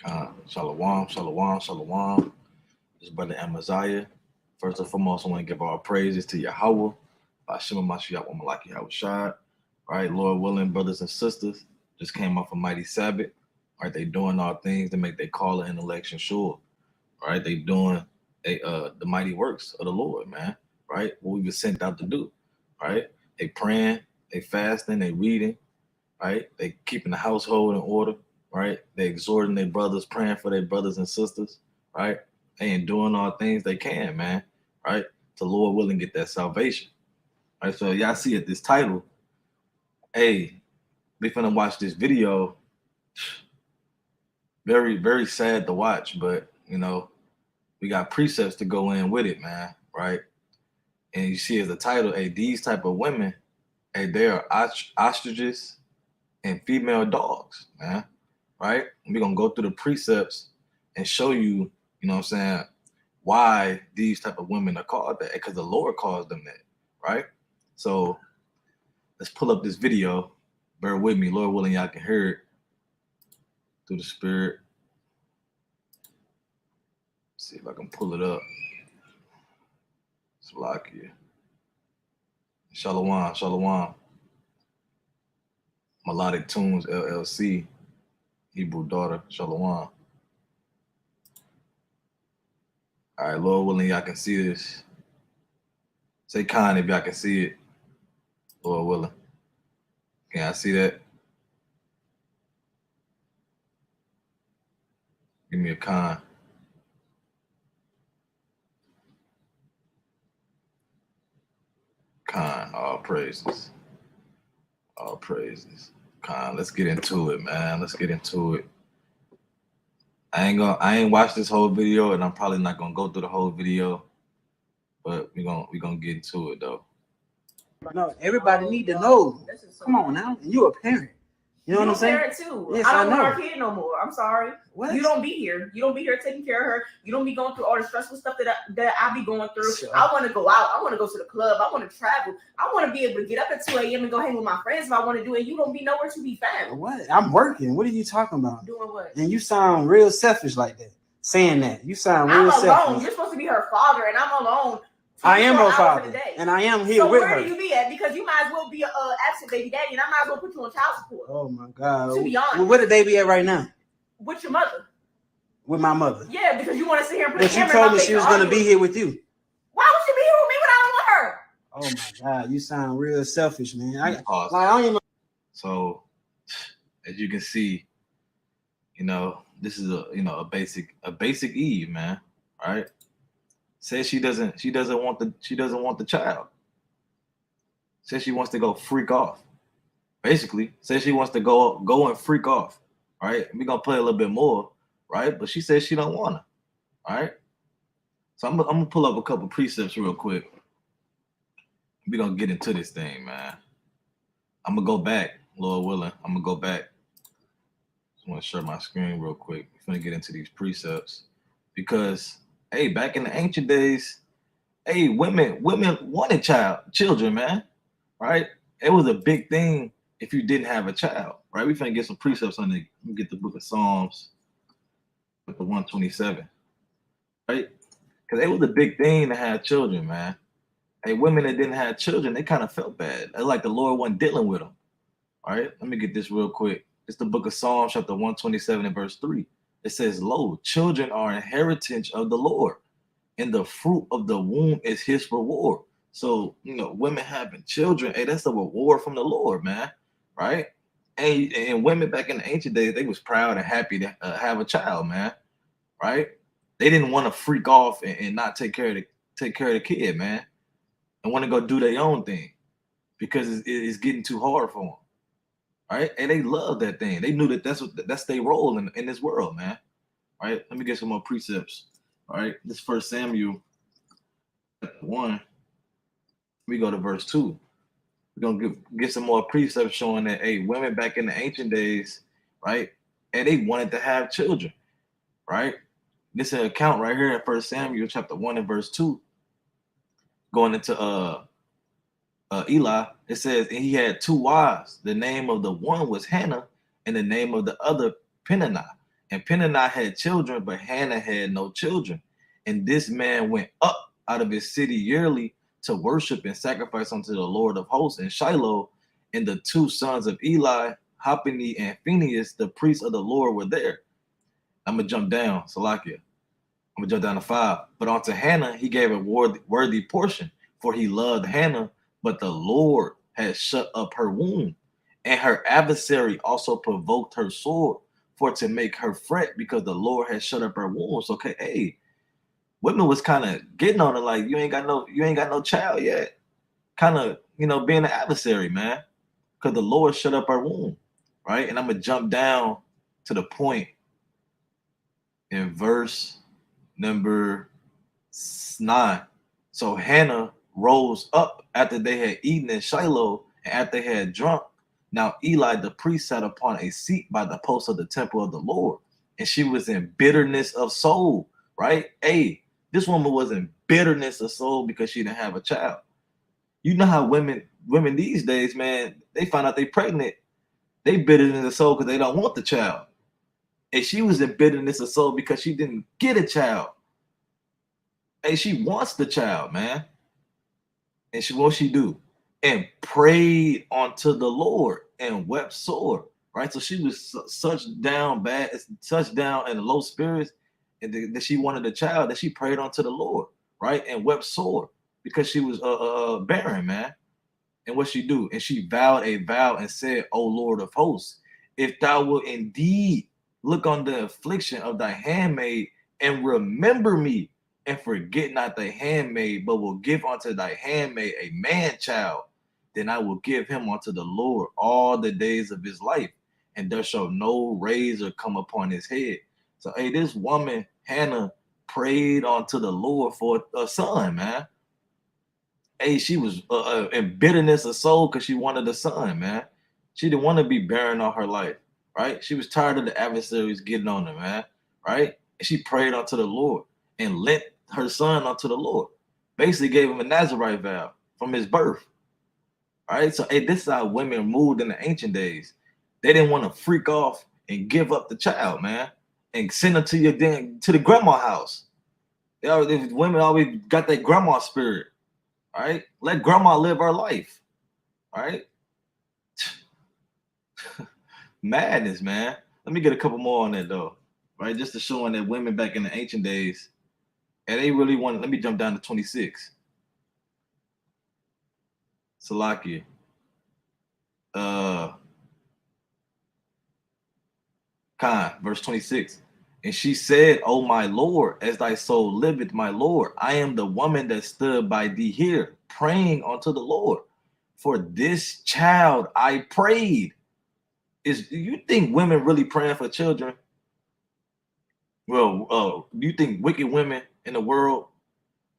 Shalom, shalom, shalom. This is Brother Amaziah. First and foremost, I want to give all praises to Yahweh, Bashima Mashiach, Wamalaki Yahushua. Right, Lord willing, brothers and sisters, just came off a mighty Sabbath. Right, they doing all things to make their call and election sure. Right, they doing the mighty works of the Lord, man. Right, what we were sent out to do. Right, they praying, they fasting, they reading. Right, they keeping the household in order. Right, they exhorting their brothers, praying for their brothers and sisters. Right, they ain't doing all things they can, man. Right, to Lord willing, get that salvation. Right, so y'all see at this title, hey, we finna watch this video. Very, very sad to watch, but we got precepts to go in with it, man. Right, and you see as the title, hey, these type of women, hey, they are ostriches and female dogs, man. Right, we're gonna go through the precepts and show you, you know what I'm saying, why these type of women are called that, because the Lord calls them that, right? So let's pull up this video. Bear with me, Lord willing, y'all can hear it through the spirit. See if I can pull it up. Salakia. Shalom, shalom. Melodic Tunes LLC, Hebrew Daughter, shalom. All right, Lord willing, y'all can see this. Say kind if y'all can see it. Lord willing. Can I see that? Give me a kind. Kind. All praises. All praises. Kind. Let's get into it, man. Let's get into it. I ain't watched this whole video, and I'm probably not gonna go through the whole video, but we gonna get into it though. No, everybody need to know. Come on now, you a parent. You know what I'm saying? Parent too. Yes, I don't I know. want our kid no more. I'm sorry. What? You don't be here. You don't be here taking care of her. You don't be going through all the stressful stuff that I be going through. Sure. I want to go out. I want to go to the club. I want to travel. I want to be able to get up at 2 a.m. and go hang with my friends if I want to do it. You don't be nowhere to be found. What? I'm working. What are you talking about? Doing what? And you sound real selfish like that. Saying that. You sound real I'm alone. selfish. You're supposed to be her father, and I'm alone. I am her father, and I am here so with her. So her. where do you be at? Because you might as well be a absent baby daddy, and I might as well put you on child support. Oh my God. To be honest. Well, where the baby at right now? With your mother. With my mother. Yeah, because you want to sit here and put but a camera you told in my me face she was going to be here with you. Why would she be here with me when I don't want her? Oh my God, you sound real selfish, man. I don't even. So, as you can see, this is a basic Eve, man. Right? Says she doesn't want the child. Says she wants to go freak off. Basically, says she wants to go and freak off. Right? We're gonna play a little bit more, right? But she says she don't want to. All right. So I'm gonna pull up a couple precepts real quick. We're gonna get into this thing, man. I'm gonna go back, Lord willing. I'm gonna go back. Just want to share my screen real quick. We're gonna get into these precepts because, hey, back in the ancient days, hey, women wanted children, man. Right? It was a big thing if you didn't have a child. Right? We're gonna get some precepts on it. Let me get the book of Psalms, the 127. Right? Because it was a big thing to have children, man. Hey, women that didn't have children, they kind of felt bad. It's like the Lord wasn't dealing with them. All right, let me get this real quick. It's the book of Psalms, chapter 127 and verse 3. It says, lo, children are inheritance of the Lord, and the fruit of the womb is his reward. So, women having children, hey, that's a reward from the Lord, man. Right? And women back in the ancient days, they was proud and happy to have a child, man. Right? They didn't want to freak off and not take care of the kid, man, and want to go do their own thing because it's getting too hard for them. Right? And they love that thing. They knew that's their role in this world, man. Right? Let me get some more precepts. All right, this First Samuel 1. We go to verse 2. We're gonna get some more precepts showing that, hey, women back in the ancient days, right, and they wanted to have children, right? This is an account right here in First Samuel chapter 1 and verse 2. Going into Eli, it says, and he had two wives. The name of the one was Hannah, and the name of the other Peninnah. And Peninnah had children, but Hannah had no children. And this man went up out of his city yearly to worship and sacrifice unto the Lord of hosts in Shiloh. And the two sons of Eli, Hophni and Phinehas, the priests of the Lord, were there. I'm going to jump down, Salakia. I'm going to jump down to 5. But unto Hannah he gave a worthy portion, for he loved Hannah, but the Lord had shut up her womb. And her adversary also provoked her sore, for to make her fret, because the Lord had shut up her wombs. Okay, hey, women was kind of getting on it, like you ain't got no child yet. Kind of, being an adversary, man, because the Lord shut up her womb, right? And I'm gonna jump down to the point in verse number 9. So Hannah rose up after they had eaten in Shiloh, and after they had drunk. Now Eli the priest sat upon a seat by the post of the temple of the Lord, and she was in bitterness of soul, right? Hey, this woman was in bitterness of soul because she didn't have a child. You know how women these days, man, they find out they pregnant, they bitterness of soul because they don't want the child. And she was in bitterness of soul because she didn't get a child. Hey, she wants the child, man. And what she do? And prayed unto the Lord and wept sore, right? So she was such down in low spirits, and that she wanted a child, that she prayed unto the Lord, right? And wept sore because she was barren, man. And what she do? And she vowed a vow and said, O Lord of hosts, if thou wilt indeed look on the affliction of thy handmaid and remember me, and forget not thy handmaid, but will give unto thy handmaid a man child, then I will give him unto the Lord all the days of his life, and there shall no razor come upon his head. So, hey, this woman, Hannah, prayed unto the Lord for a son, man. Hey, she was in bitterness of soul because she wanted a son, man. She didn't want to be barren all her life, right? She was tired of the adversaries getting on her, man, right? And she prayed unto the Lord and lent her son unto the Lord. Basically gave him a Nazarite vow from his birth. All right, so hey, this is how women moved in the ancient days. They didn't want to freak off and give up the child, man, and send them to the grandma house. Women always got that grandma spirit. All right, let grandma live her life. All right, madness, man. Let me get a couple more on that though, right? Just to showing that women back in the ancient days, and they really wanted. Let me jump down to 26. Salakia. Verse 26. And she said, O my Lord, as thy soul liveth, my Lord, I am the woman that stood by thee here, praying unto the Lord. For this child I prayed. Do you think women really praying for children? Well, do you think wicked women in the world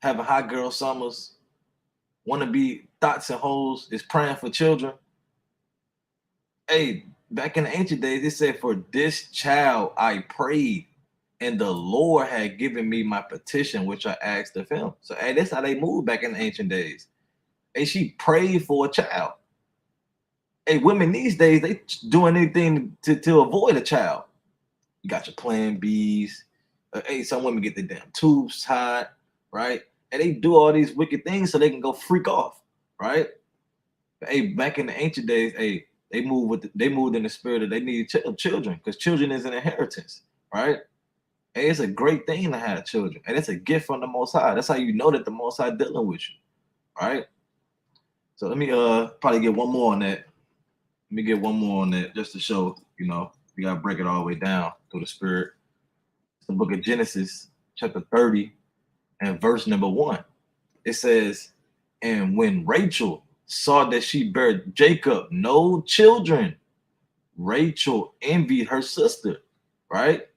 having hot girl summers, want to be thoughts and hoes, is praying for children? Hey, back in the ancient days, it said, for this child I prayed, and the Lord had given me my petition, which I asked of him. So, hey, that's how they moved back in the ancient days. Hey, she prayed for a child. Hey, women these days, they doing anything to avoid a child. You got your plan Bs. Hey, some women get the damn tubes tied, right? And they do all these wicked things so they can go freak off, right? But, hey, back in the ancient days, hey, they moved in the spirit that they needed children, because children is an inheritance, right? Hey, it's a great thing to have children, and it's a gift from the Most High. That's how you know that the Most High dealing with you, right? So let me probably get one more on that. Let me get one more on that just to show, we gotta break it all the way down through the spirit. It's the book of Genesis, chapter 30, and verse number 1. It says, and when Rachel saw that she bare Jacob no children, Rachel envied her sister, right?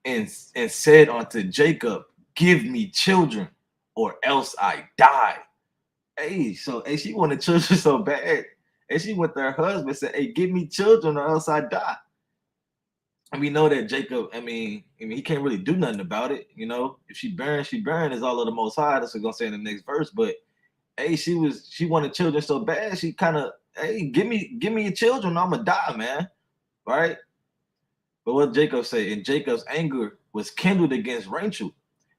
And said unto Jacob, give me children, or else I die. Hey, so hey, she wanted children so bad. And she went to her husband and said, hey, give me children or else I die. And we know that Jacob, he can't really do nothing about it. If she barren is all of the Most High. That's what we're gonna say in the next verse. But hey, she wanted children so bad. She kind of, hey, give me your children, or I'm gonna die, man. Right? But what Jacob said, and Jacob's anger was kindled against Rachel,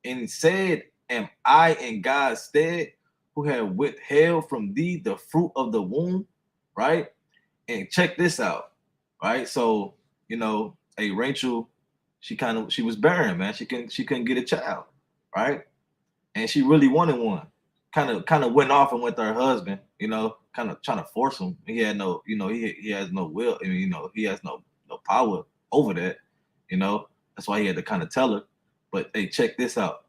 and he said, am I in God's stead, who have withheld from thee the fruit of the womb? Right? And check this out, right? So, hey, Rachel, she was barren, man. She couldn't get a child, right? And she really wanted one. Kind of went off and went to her husband, kind of trying to force him. He had no, he has no will, and he has no power over that, That's why he had to kind of tell her. But hey, check this out.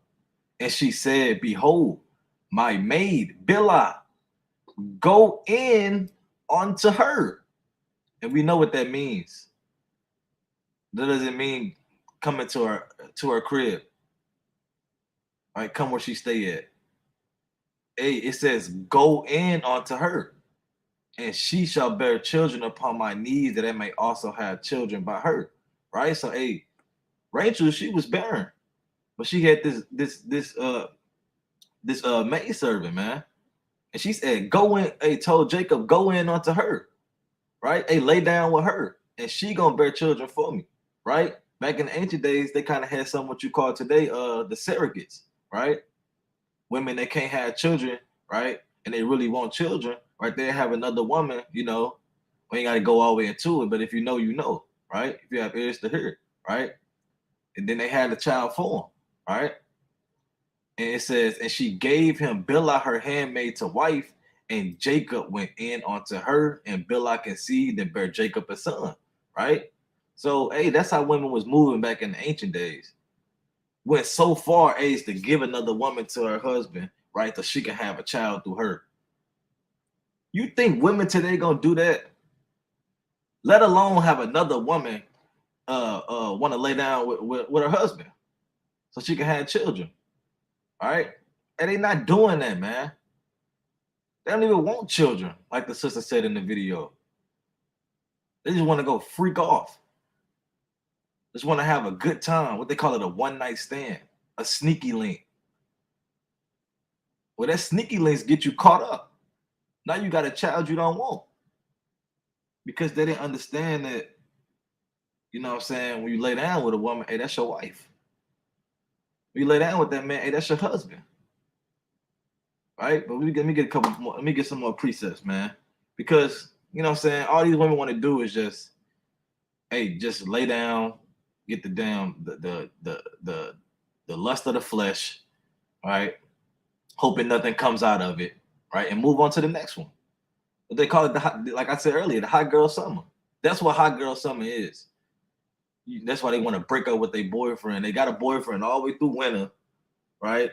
And she said, behold, my maid Bilhah, go in unto her. And we know what that means. That doesn't mean come into her crib. All right, come where she stay at. Hey, it says, go in unto her, and she shall bear children upon my knees, that I may also have children by her. Right? So, hey, Rachel, she was barren, but she had this maid servant, man. And she said, go in, hey, told Jacob, go in unto her. Right? Hey, lay down with her, and she gonna bear children for me. Right? Back in the ancient days, they kind of had something what you call today the surrogates, right? Women that can't have children, right? And they really want children, right? They have another woman, we ain't got to go all the way into it, but if you know, right? If you have ears to hear, right? And then they had a child for him, right? And it says, and she gave him Bilhah, her handmaid, to wife, and Jacob went in unto her, and Bilhah conceived and bare Jacob a son, right? So, hey, that's how women was moving back in the ancient days. Went so far as to give another woman to her husband, right? So she can have a child through her. You think women today gonna do that? Let alone have another woman want to lay down with her husband so she can have children. All right. And they not doing that, man. They don't even want children, like the sister said in the video. They just want to go freak off. Just want to have a good time. What they call it, a one-night stand, a sneaky link. Well, that sneaky links get you caught up. Now you got a child you don't want. Because they didn't understand that, what I'm saying, when you lay down with a woman, hey, that's your wife. When you lay down with that man, hey, that's your husband. Right? But let me get a couple more, let me get some more precepts, man. Because, what I'm saying, all these women want to do is just, hey, just lay down, get the lust of the flesh, right? Hoping nothing comes out of it, right? And move on to the next one. But they call it, like I said earlier, the hot girl summer. That's what hot girl summer is. That's why they want to break up with their boyfriend. They got a boyfriend all the way through winter, right?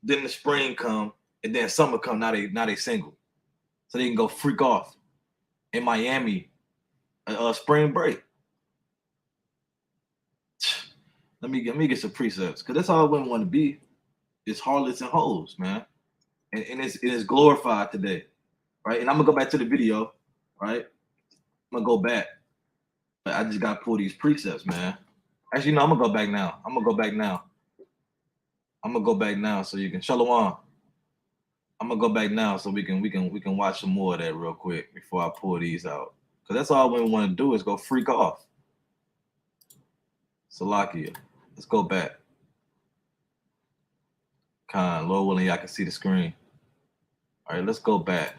Then the spring come, and then summer come. Now they single, so they can go freak off in Miami, spring break. Let me get some precepts, because that's all women want to be. It's harlots and hoes, man, and it is glorified today, right? And I'm gonna go back to the video, right? I'm gonna go back. But I just gotta pull these precepts, man. Actually, no, I'm gonna go back now. I'm gonna go back now so you can Shalom. I'm gonna go back now so we can watch some more of that real quick before I pull these out. Cause that's all we want to do is go freak off. Salakia. Let's go back. Lord willing, y'all can see the screen. All right, let's go back.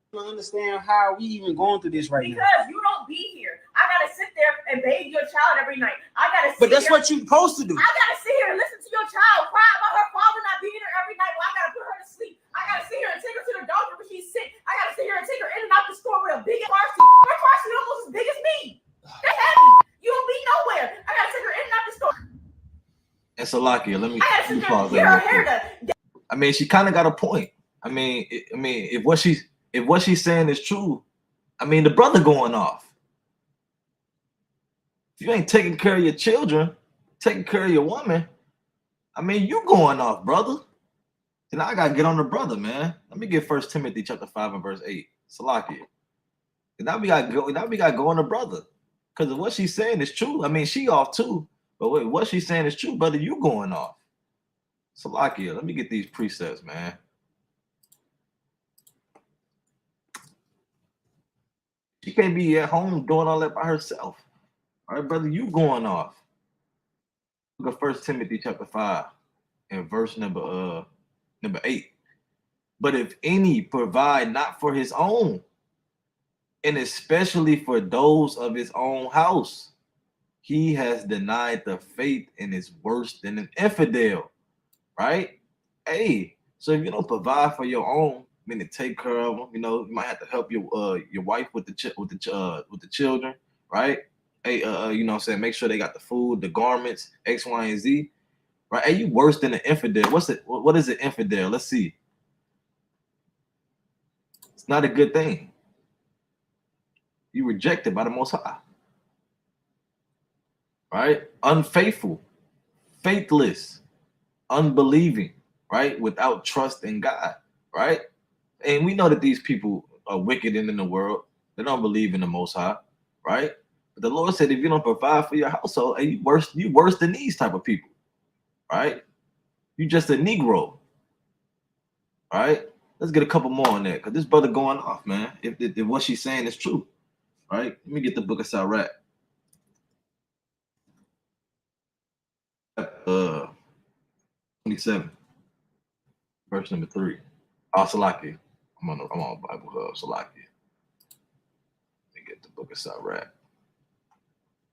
I don't understand how we even going through this right now. Because you don't be here. I gotta sit there and bathe your child every night. I gotta sit But that's here, what you're supposed to do. I gotta sit here and listen to your child cry about her father not being here every night while I gotta put her to sleep. I gotta sit here and take her to the doctor when she's sick. I gotta sit here and take her in and out the store with a big car seat. Her car seat almost as big as me. That's heavy. You don't be nowhere. I gotta take her in and out the store. And Salakia, let me I gotta sit there and pause get her that real hair quick. done. I mean, she kind of got a point. I mean, if what she's saying is true, I mean, the brother going off. If you ain't taking care of your children, taking care of your woman, I mean, you going off, brother. Then I gotta get on the brother, man. Let me get 1 Timothy chapter 5 and verse 8. Salakia. And now we gotta go on the brother. Because what she's saying is true. I mean, she off too. But wait, what she's saying is true, brother. You going off. Salakia, let me get these precepts, man. She can't be at home doing all that by herself. All right, brother, you going off. Look at 1 Timothy chapter 5 and verse number 8. But if any provide not for his own, and especially for those of his own house, he has denied the faith and is worse than an infidel, right? Hey, so if you don't provide for your own, meaning take care of them, you might have to help your wife with the children, right? Hey, you know what I'm saying, make sure they got the food, the garments, X, Y, and Z, right? Hey, you worse than an infidel. What is an infidel? Let's see. It's not a good thing. You rejected by the Most High, right? Unfaithful, faithless, unbelieving, right? Without trust in God, right? And we know that these people are wicked and in the world. They don't believe in the Most High, right? But the Lord said, if you don't provide for your household, hey, you worse than these type of people, right? You just a Negro, right? Let's get a couple more on that, because this brother going off, man. If what she's saying is true, right? Let me get the book of Sirach. 27, verse number 3. Salaki. I'm on Bible Hub, Salaki. Let me get the book of Sirach.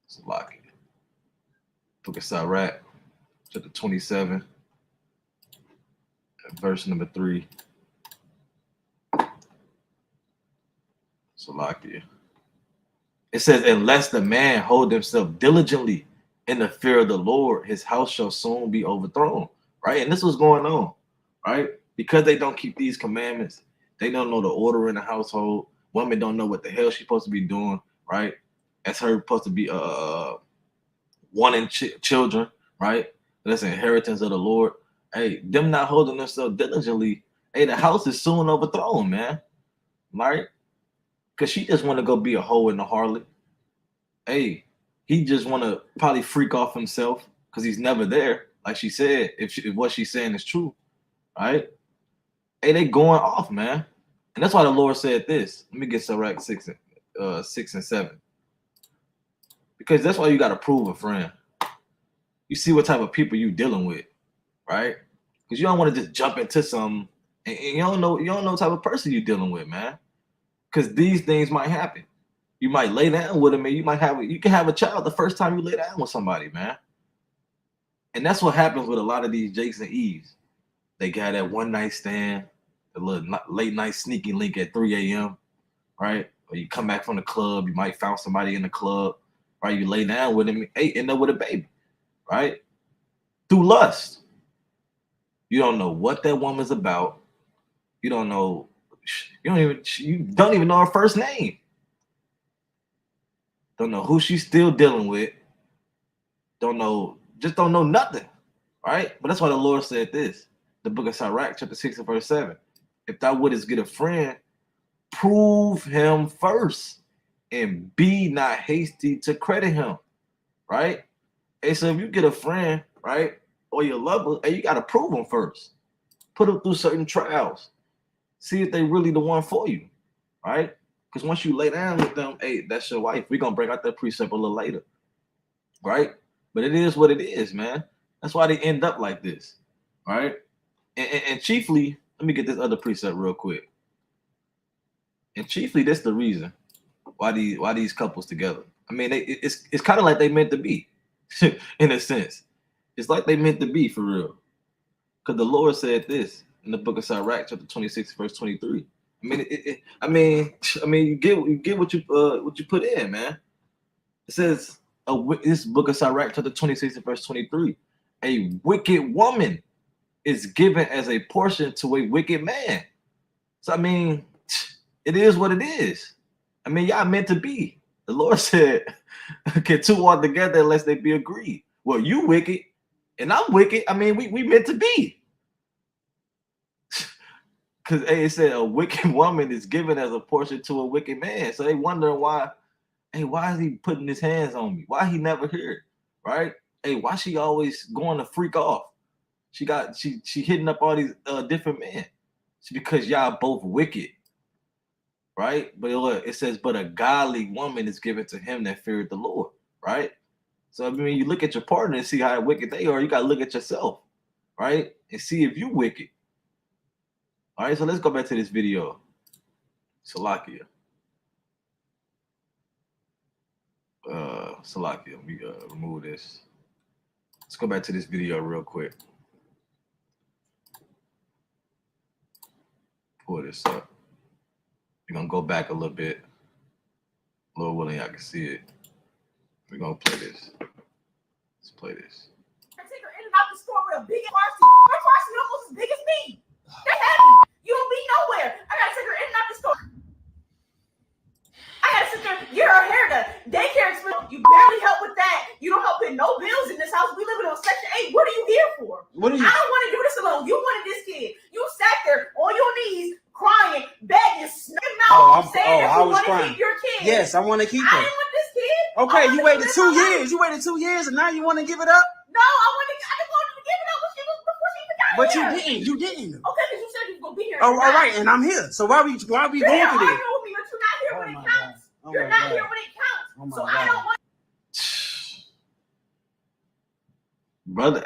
Salaki. Book of Sirach, chapter 27, verse number 3. Salaki. It says, unless the man hold himself diligently in the fear of the Lord, his house shall soon be overthrown. Right? And this was going on, right? Because they don't keep these commandments, they don't know the order in the household. Women don't know what the hell she's supposed to be doing, right? As her supposed to be wanting children, right? That's an inheritance of the Lord. Hey, them not holding themselves diligently, hey, the house is soon overthrown, man. Right? Because she just want to go be a hoe in the harlot. Hey, he just want to probably freak off himself because he's never there. Like she said, if what she's saying is true, right? Hey, they going off, man. And that's why the Lord said this. Let me get Sirach 6 and 7. Because that's why you got to prove a friend. You see what type of people you dealing with, right? Because you don't want to just jump into something and you don't know what type of person you're dealing with, man. Because these things might happen. You might lay down with them, and you can have a child the first time you lay down with somebody, man. And that's what happens with a lot of these Jakes and Eves. They got that one night stand, a little late night sneaky link at 3 a.m., right? Or you come back from the club, you might found somebody in the club, right? You lay down with him, hey, end up with a baby, right? Through lust. You don't know what that woman's about. You don't even know her first name. Don't know who she's still dealing with. Don't know nothing, right? But that's why the Lord said this. The book of Sirach, chapter 6 and verse 7. If thou wouldest get a friend, prove him first and be not hasty to credit him, right? Hey, so if you get a friend, right, or your lover, hey, you got to prove them first. Put them through certain trials. See if they really the one for you, right? Because once you lay down with them, hey, that's your wife. We're going to bring out that precept a little later, right? But it is what it is, man. That's why they end up like this, right? And chiefly, let me get this other precept real quick. And chiefly, that's the reason why these couples together. I mean, it's kind of like they meant to be, in a sense. It's like they meant to be for real. Because the Lord said this in the book of Sirach, chapter 26, verse 23. I mean, you get what you put in, man. It says this book of Sirach, chapter 26, verse 23. A wicked woman is given as a portion to a wicked man. So I mean, it is what it is. I mean, y'all meant to be. The Lord said, "Can two walk together unless they be agreed?" Well, you wicked, and I'm wicked. I mean, we meant to be. Because it said a wicked woman is given as a portion to a wicked man. So they wondering why. Hey, why is he putting his hands on me? Why he never here? Right? Hey, why she always going to freak off? She hitting up all these different men. It's because y'all both wicked. Right? But look, it says, but a godly woman is given to him that feareth the Lord. right? So I mean, you look at your partner and see how wicked they are. You gotta look at yourself, right, and see if you wicked. All right, so let's go back to this video. Salakia. Salakia. Let me remove this. Let's go back to this video real quick. Pull this up. We're gonna go back a little bit. Lord willing, I can see it. We're gonna play this. Let's play this. Take her in and out the store with a big varsity. Her varsity almost as big as me. They heavy. You don't be nowhere. I gotta take her in and out the store. I gotta sit there, get her hair done. Daycare expensive. You barely help with that. You don't help pay no bills in this house. We live in on Section 8. What are you here for? What are you? I don't want to do this alone. You wanted this kid. You sat there on your knees, crying, begging, sniffing out, saying that you want to keep your kid. Yes, I want to keep I her. didn't want this kid. Okay, you waited 2 years. You waited 2 years, and now you want to give it up? No, I didn't want to give it up before she even got But here. you didn't. Okay, because you said you was gonna be here. Oh, all right, and I'm here. So why we going You're through this? arguing with me, but you're not here when it counts. Oh You're my not God. here when it counts. Oh my So God. I don't want. Brother,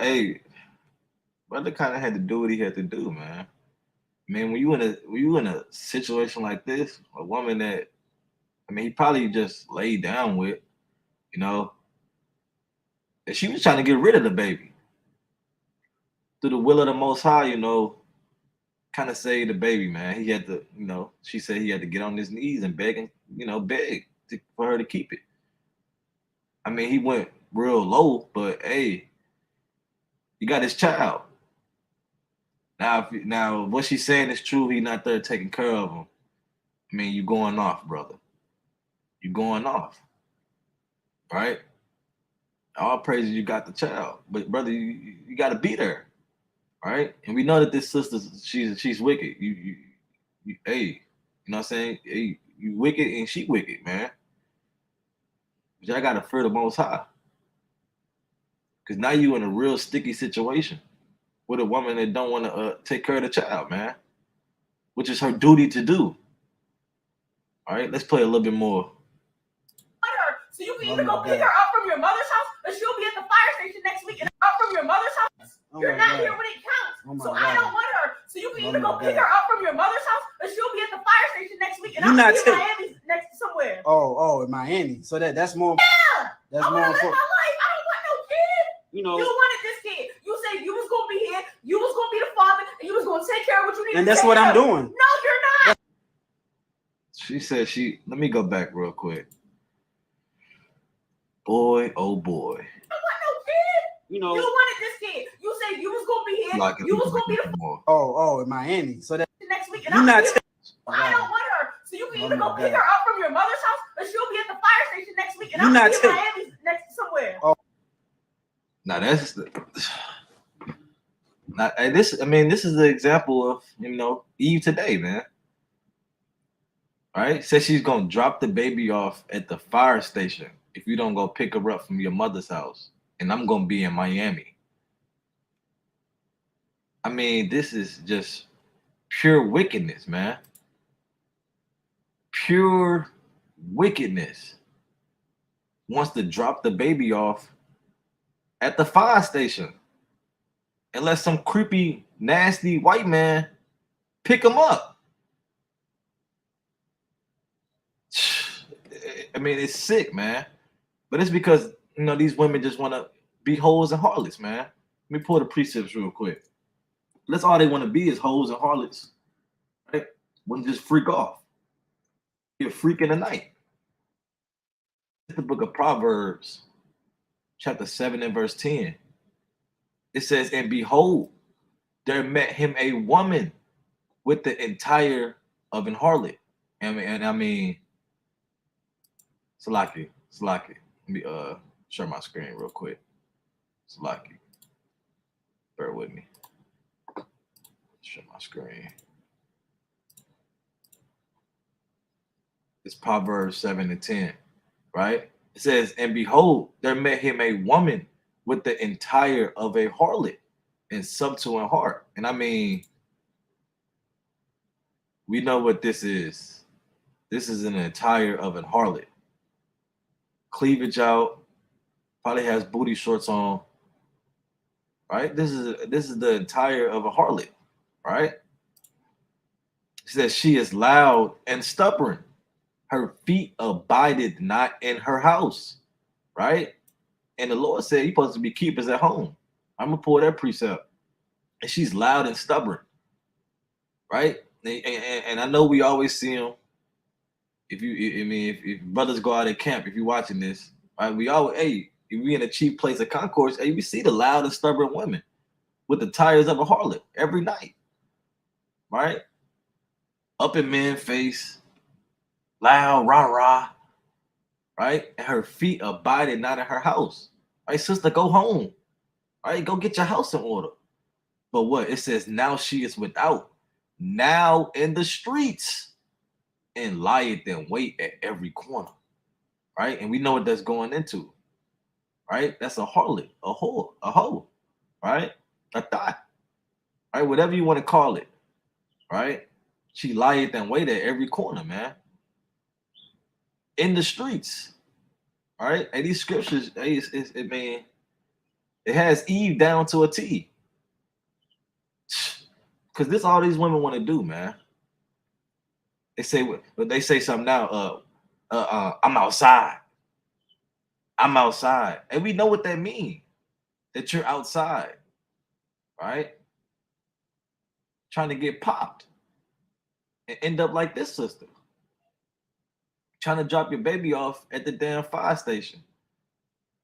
brother kind of had to do what he had to do, man. Man, when you in a situation like this, a woman that, I mean, he probably just laid down with, you know, and she was trying to get rid of the baby through the will of the Most High, you know, kind of save the baby, man. He had to, you know, she said he had to get on his knees and beg and, you know, for her to keep it. I mean, he went real low, but hey, you got his child. Now, what she's saying is true. He's not there taking care of him. I mean, you going off, brother. You going off, right? All praises, you got the child, but brother, you got to beat her, right? And we know that this sister, she's wicked. You hey, you know what I'm saying? Hey, you wicked and she wicked, man. But y'all got to fear the Most High, because now you in a real sticky situation with a woman that don't want to take care of the child, man, which is her duty to do. All right, let's play a little bit more. Her, so you can either go pick her up from your mother's house, or she'll be at the fire station next week and up from your mother's house. You're not here when it counts. So I don't want her. So you can either go pick her up from your mother's house, or she'll be at the fire station next week and I'll be in Miami next somewhere. Oh, in Miami. So that's more. Yeah. That's I more want to live important. my life. I don't want no kid. You know. You wanted this kid. You said you was gonna be here. You was gonna be the father, and you was gonna take care of what you needed. And that's what I'm doing. No, you're not. She said let me go back real quick. Boy, oh boy. I don't want no kid. You know. You wanted this kid. You said you was gonna be here. Like, you was gonna be the more. Oh, in Miami. So that next week, and you're not. I don't want her. So you can either go pick her up from your mother's house, or she'll be at the fire station next week, and You're I'll not be in Miami next somewhere. Oh. Now that's this is the example of, you know, Eve today, man. All right, says she's gonna drop the baby off at the fire station if you don't go pick her up from your mother's house, and I'm gonna be in Miami. I mean, this is just pure wickedness, man. Pure wickedness. Wants to drop the baby off at the fire station and let some creepy, nasty white man pick him up. I mean, it's sick, man. But it's because, you know, these women just want to be hoes and harlots, man. Let me pull the precepts real quick. That's all they want to be is hoes and harlots, right? Want to just freak off. Be a freak in the night. It's the book of Proverbs, chapter 7 and verse 10. It says, and behold, there met him a woman with the entire of an harlot. And I mean, Salaki. Let me share my screen real quick. Salaki. Bear with me. Share my screen. It's Proverbs 7 and 10, right? It says, and behold, there met him a woman with the entire of a harlot and subtle in heart. And I mean, we know what this is. This is an entire of an harlot. Cleavage out, probably has booty shorts on, right? This is the entire of a harlot, right? It says she is loud and stubborn. Her feet abided not in her house, right? And the Lord said you're supposed to be keepers at home. I'm gonna pull that precept. And she's loud and stubborn, right? And I know we always see them. If you, I mean, if brothers go out at camp, if you're watching this, right? We always, hey, if we in a cheap place of concourse, hey, we see the loud and stubborn women with the tires of a harlot every night, right? Up in men's face, loud, rah rah, right? And her feet abided not in her house, right? Sister, go home, right? Go get your house in order. But what it says, now she is without, now in the streets, and lieth in wait at every corner, right? And we know what that's going into, right? That's a harlot, a whore, a hoe, right? A thought, right? Whatever you want to call it, right? She lieth and wait at every corner, man. In the streets, right? And these scriptures, it has Eve down to a T. Because this all these women want to do, man. They say, but they say something now. I'm outside. I'm outside, and we know what that means. That you're outside, right? Trying to get popped and end up like this sister. Trying to drop your baby off at the damn fire station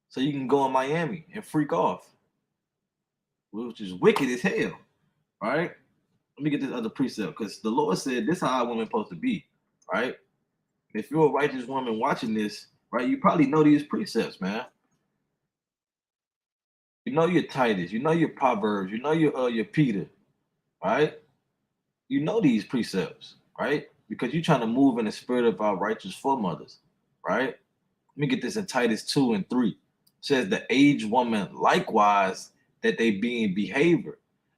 so you can go in Miami and freak off, which is wicked as hell, right? Let me get this other precept because the Lord said this is how a woman supposed to be, right? If you're a righteous woman watching this, right, you probably know these precepts, man. You know your Titus, you know your Proverbs, you know your Peter, right? You know these precepts, right? Because you're trying to move in the spirit of our righteous foremothers, right? Let me get this in Titus 2 and 3. It says the aged woman likewise that they be in behavior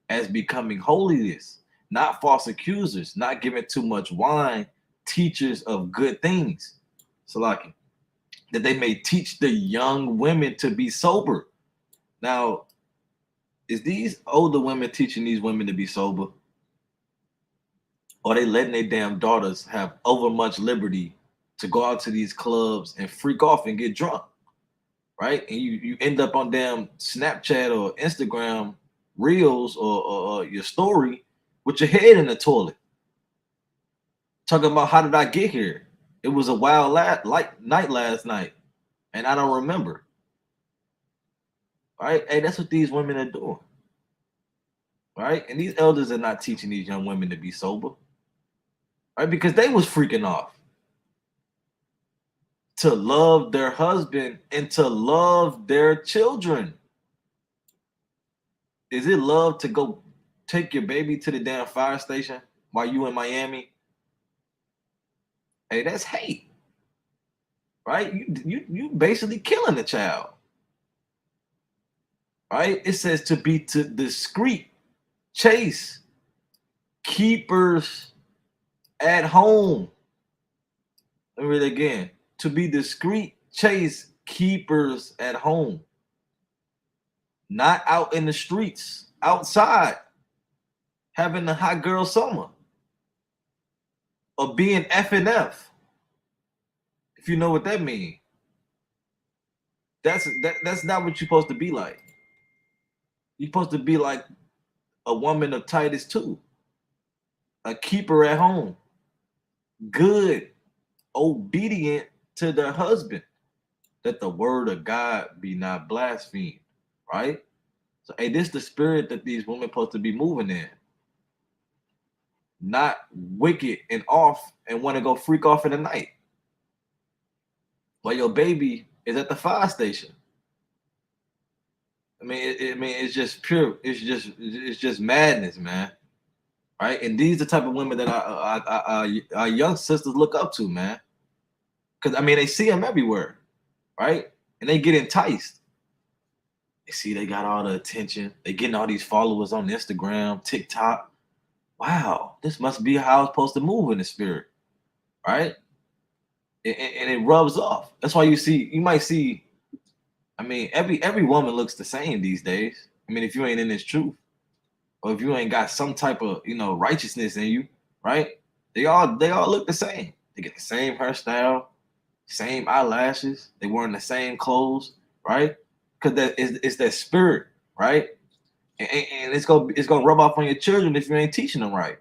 as becoming holiness, not false accusers, not giving too much wine, teachers of good things. Salaki, that they may teach the young women to be sober. Now, is these older women teaching these women to be sober? Or are they letting their damn daughters have over much liberty to go out to these clubs and freak off and get drunk, right? And you end up on damn Snapchat or Instagram reels or your story with your head in the toilet, talking about how did I get here? It was a wild night last night, and I don't remember. Right? Hey, that's what these women are doing. Right? And these elders are not teaching these young women to be sober. Right? Because they was freaking off. To love their husband and to love their children. Is it love to go take your baby to the damn fire station while you in Miami? Hey, that's hate. Right? You basically killing the child. Right? It says to be to discreet, chase, keepers at home. Let me read it again. To be discreet, chase, keepers at home. Not out in the streets, outside, having a hot girl summer. Or being F&F. If you know what that means. That's not what you're supposed to be like. You're supposed to be like a woman of Titus 2. A keeper at home. Good. Obedient to their husband. That the word of God be not blasphemed. Right? So, hey, this is the spirit that these women supposed to be moving in. Not wicked and off and want to go freak off in the night. While your baby is at the fire station. I mean, it's just pure. It's just madness, man. Right? And these are the type of women that our young sisters look up to, man. Because I mean, they see them everywhere, right? And they get enticed. They see they got all the attention. They getting all these followers on Instagram, TikTok. Wow, this must be how it's supposed to move in the spirit, right? And it rubs off. That's why you might see I mean, every woman looks the same these days. I mean, if you ain't in this truth, or if you ain't got some type of righteousness in you, right? They all look the same. They get the same hairstyle, same eyelashes. They wearing the same clothes, right? Because it's that spirit, right? And it's gonna rub off on your children if you ain't teaching them right.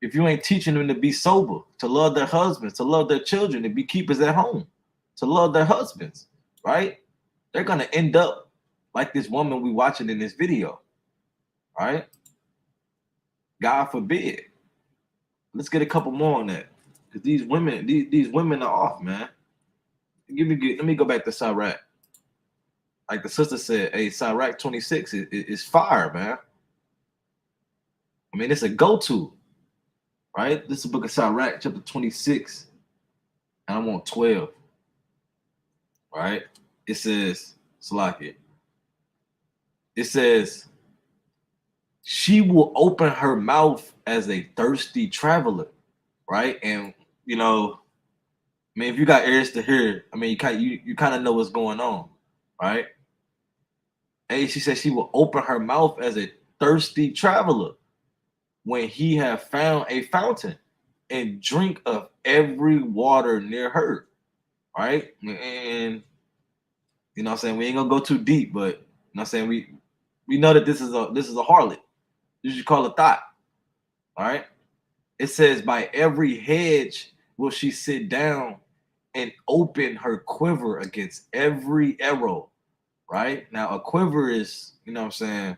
If you ain't teaching them to be sober, to love their husbands, to love their children, to be keepers at home, to love their husbands, right? They're gonna end up like this woman we watching in this video, right? God forbid. Let's get a couple more on that, because these women are off, man. Let me go back to Sirach. Like the sister said, hey, Sirach 26 is fire, man. I mean, it's a go-to, right? This is the book of Sirach, chapter 26, and I'm on 12, right? It says, Salakia. It says, she will open her mouth as a thirsty traveler, right? And I mean, if you got ears to hear, I mean, you kind of know what's going on, right? Hey, she said she will open her mouth as a thirsty traveler when he have found a fountain and drink of every water near her, right? And what I'm saying, we ain't gonna go too deep, but what I'm saying, we know that this is a harlot. You should call it thought, all right? It says, by every hedge will she sit down and open her quiver against every arrow, right? Now, a quiver is, what I'm saying,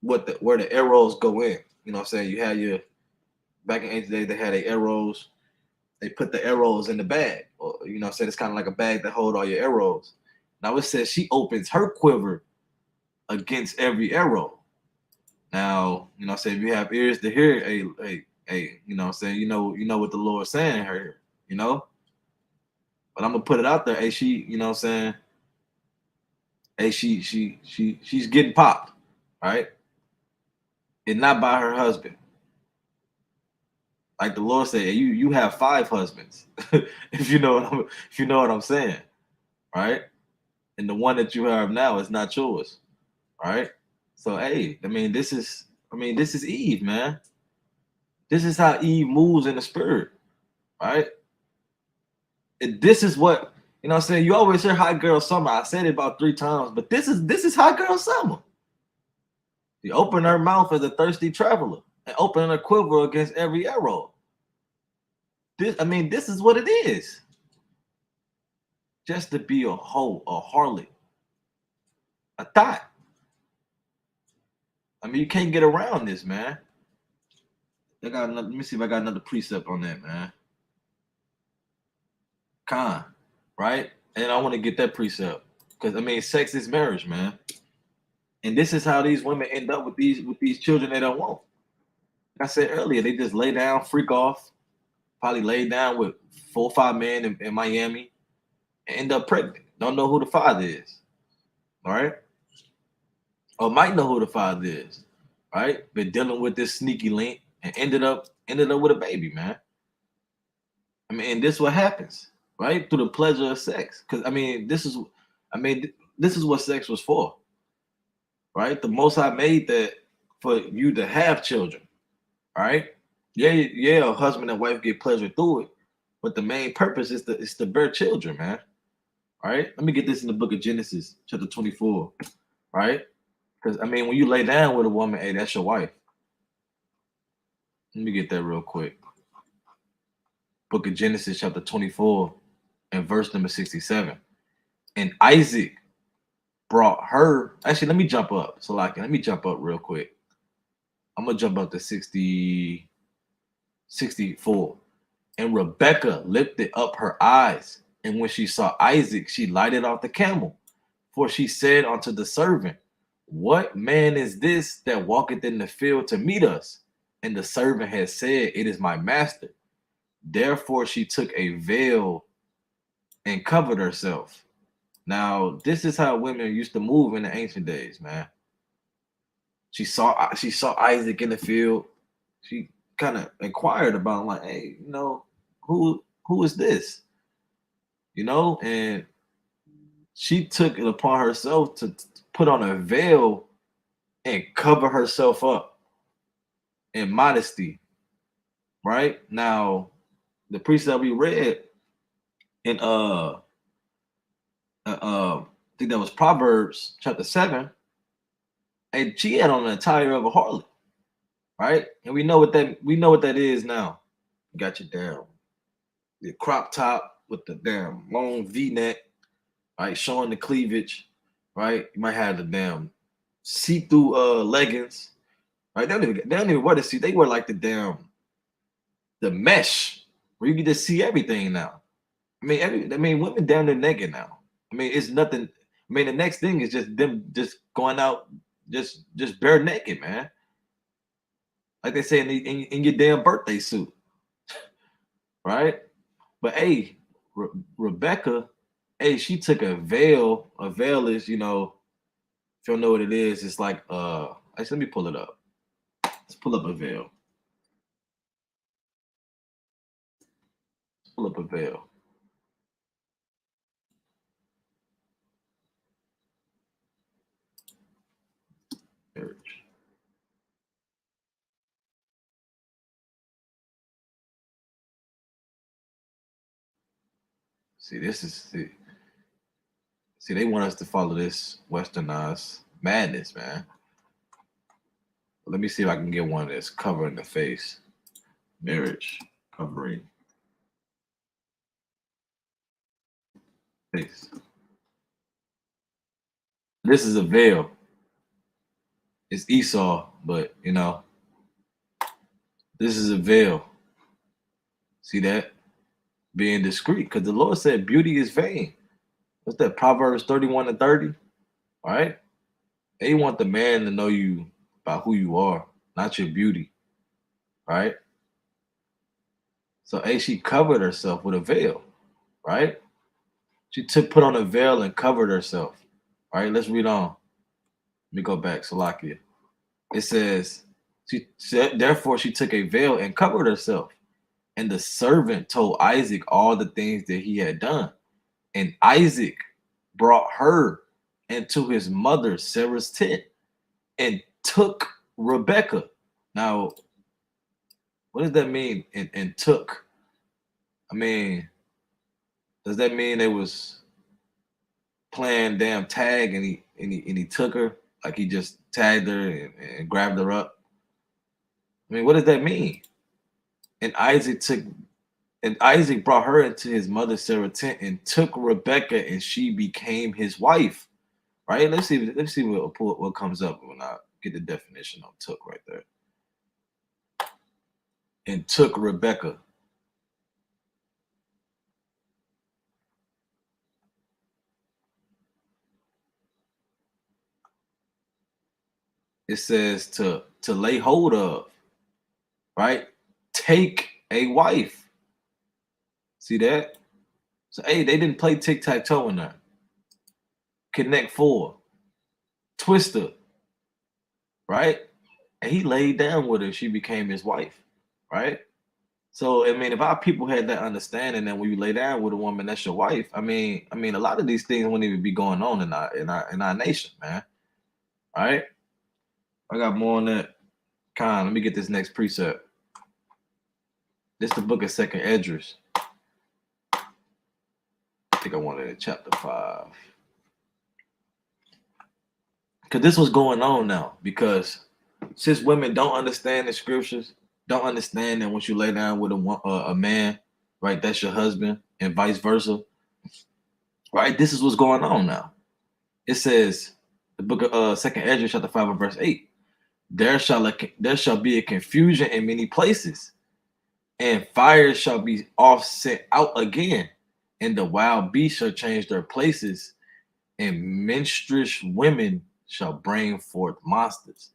where the arrows go in. You know what I'm saying? You had back in ancient days, they had their arrows. They put the arrows in the bag. Or, what I'm saying, it's kind of like a bag that hold all your arrows. Now, it says she opens her quiver against every arrow. Now, what I'm saying, if you have ears to hear, hey, you know what I'm saying, you know what the Lord's saying here, But I'm gonna put it out there. Hey, she, what I'm saying, hey, she's getting popped, right? And not by her husband. Like the Lord said, hey, you have 5 husbands, if you know what I'm saying, right? And the one that you have now is not yours, right? So hey, I mean, this is Eve, man. This is how Eve moves in the spirit, right? This is what what I'm saying. You always hear hot girl summer. I said it about 3 times, but this is hot girl summer. She opened her mouth as a thirsty traveler and opened her quiver against every arrow. This is what it is. Just to be a hoe, a harlot, a thought. I mean, you can't get around this, man. Let me see if I got another precept on that, man. Con, right? And I want to get that precept because sex is marriage, man. And this is how these women end up with these children they don't want. Like I said earlier, they just lay down, freak off, probably lay down with 4 or 5 men in Miami, and end up pregnant. Don't know who the father is, all right? Or might know who the father is, right? Been dealing with this sneaky link and ended up with a baby, man. And this is what happens, right? Through the pleasure of sex. Because this is what sex was for, right? The Most High made that for you to have children, right? Yeah, a husband and wife get pleasure through it, but the main purpose is to bear children, man. All right? Let me get this in the book of Genesis, chapter 24, right? Because when you lay down with a woman, hey, that's your wife. Let me get that real quick. Book of Genesis, chapter 24, and verse number 67. And Isaac brought her. Actually, let me jump up. So, let me jump up real quick. I'm gonna jump up to 64. And Rebekah lifted up her eyes, and when she saw Isaac, she lighted off the camel. For she said unto the servant, what man is this that walketh in the field to meet us? And the servant had said, it is my master. Therefore she took a veil and covered herself. Now, this is how women used to move in the ancient days, man. She saw Isaac in the field. She kind of inquired about him, like, hey, who is this? And She took it upon herself to put on a veil and cover herself up in modesty. Right now, the precept we read in I think that was Proverbs chapter 7, and she had on an attire of a harlot, right? And we know what that is now. You got your damn the crop top with the damn long V-neck, right, showing the cleavage, right? You might have the damn see-through leggings, right? They don't even wear the see. They wear like the mesh where you can just see everything now. I mean, women down there naked now. I mean, it's nothing. I mean, the next thing is just them just going out, just bare naked, man. Like they say in your damn birthday suit, right? But hey, Rebecca, hey, she took a veil. A veil is, you know, if you don't know what it is, it's like actually, let me pull it up. Let's pull up a veil. Pull up a veil. Marriage. See, this is see, they want us to follow this westernized madness, man. Let me see if I can get one that's covering the face. Marriage covering face. This is a veil. It's Esau, but you know, this is a veil. See that? Being discreet, because the Lord said beauty is vain. What's that? Proverbs 31 and 30. All right. They want the man to know you about who you are, not your beauty. Right? So hey, she covered herself with a veil, right? She put on a veil and covered herself. All right, let's read on. Let me go back, Salakia. It says, she said, therefore she took a veil and covered herself. And the servant told Isaac all the things that he had done. And Isaac brought her into his mother Sarah's tent and took Rebekah. Now, what does that mean? And took? I mean, does that mean they was playing damn tag and he took her? Like he just tagged her and grabbed her up? I mean, what does that mean? And Isaac brought her into his mother Sarah's tent and took Rebekah, and she became his wife. Right? Let's see what comes up when I get the definition of took right there. And took Rebekah. It says to lay hold of, right? Take a wife. See that? So hey, they didn't play tic-tac-toe in there. Connect four. Twister. Right? And he laid down with her. She became his wife. Right? So I mean, if our people had that understanding that when you lay down with a woman, that's your wife. I mean, a lot of these things wouldn't even be going on in our nation, man. All right. I got more on that. Con, let me get this next precept. This is the book of Second Esdras. I think I wanted in chapter 5. Because this was going on now. Because since women don't understand the scriptures, don't understand that once you lay down with a man, right, that's your husband, and vice versa. Right, this is what's going on now. It says, the book of Second Esdras, chapter 5, and verse 8. There shall be a confusion in many places, and fire shall be offset out again, and the wild beasts shall change their places, and menstruous women shall bring forth monsters.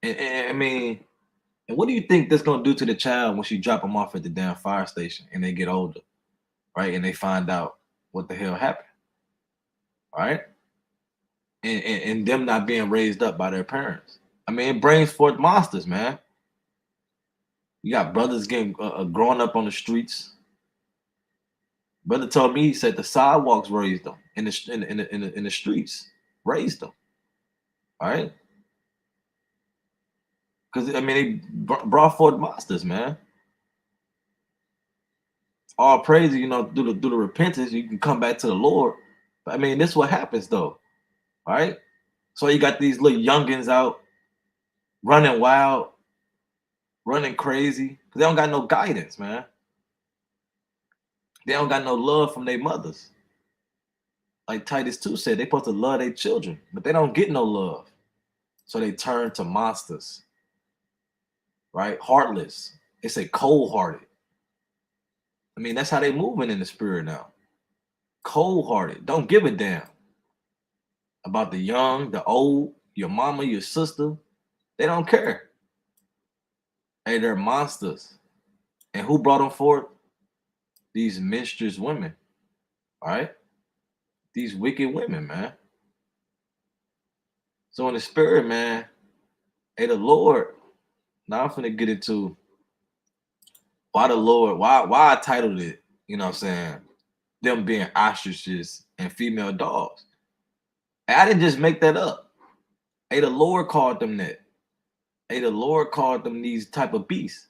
And I mean, and what do you think that's gonna do to the child when she drop them off at the damn fire station and they get older, right? And they find out what the hell happened, right? And them not being raised up by their parents. I mean, it brings forth monsters, man. You got brothers getting growing up on the streets. Brother told me, he said the sidewalks raised them. in the streets, raised them. All right, because I mean they brought forth monsters, man. All praise, you know, through the repentance, you can come back to the Lord. But I mean, this is what happens though. All right, so you got these little youngins out running wild, running crazy, because they don't got no guidance, man. They don't got no love from their mothers. Like Titus 2 said, they supposed to love their children, but they don't get no love. So they turn to monsters, right? Heartless. They say cold-hearted. I mean, that's how they moving in the spirit now. Cold-hearted. Don't give a damn about the young, the old, your mama, your sister. They don't care. Hey, they're monsters. And who brought them forth? These minstrous women, all right? These wicked women, man. So in the spirit, man, hey, the Lord, now I'm finna get into why the Lord, why I titled it, you know what I'm saying, them being ostriches and female dogs. And I didn't just make that up. Hey, the Lord called them that. Hey, the Lord called them these type of beasts.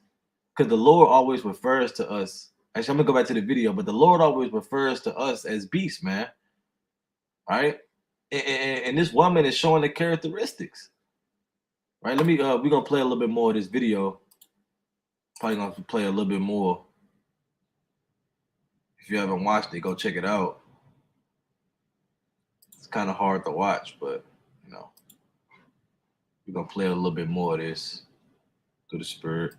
Because the Lord always refers to us. Actually, I'm gonna go back to the video, but the Lord always refers to us as beasts, man. All right. And this woman is showing the characteristics. Right. Let me we're gonna play a little bit more of this video. Probably gonna play a little bit more. If you haven't watched it, go check it out. It's kind of hard to watch, but you know, we're gonna play a little bit more of this through the spirit.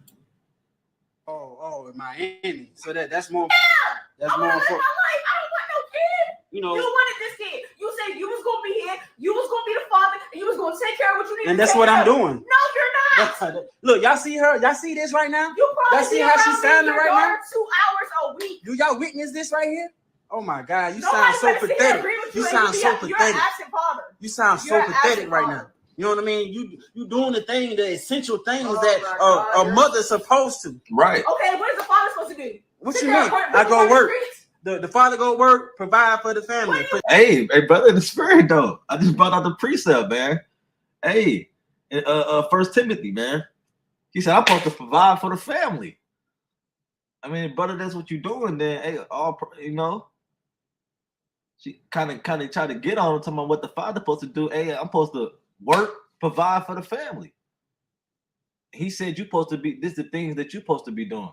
Oh, in Miami. So that's more. Yeah. That's I more want to live important. my life. I don't want no kid. You know. You wanted this kid. You said you was gonna be here. You was gonna be the father, and you was gonna take care of what you need. And that's what I'm No, doing. you're not. Look, y'all see her? Y'all see this right now? You probably Y'all see how she's sounding right now? 2 hours a week. Do y'all witness this right here? Oh my God, you Nobody sound so better sit here and pathetic. agree with You and sound so You're an pathetic. absent father. You sound so You're an pathetic absent right father. now. You know what I mean? You doing the thing, the essential things Oh that my God, a mother's supposed to. Right. Okay, what is the father supposed to do? What Sit you there mean? and I go on the work. streets? The father go work, provide for the family. Hey, brother, in the spirit though. I just brought out the precept, man. Hey, First Timothy, man. He said, I'm supposed to provide for the family. I mean, brother, that's what you're doing. Then, hey, you know, she kind of tried to get on talking about what the father's supposed to do. Hey, I'm supposed to work, provide for the family. He said you're supposed to be. This is the things that you're supposed to be doing.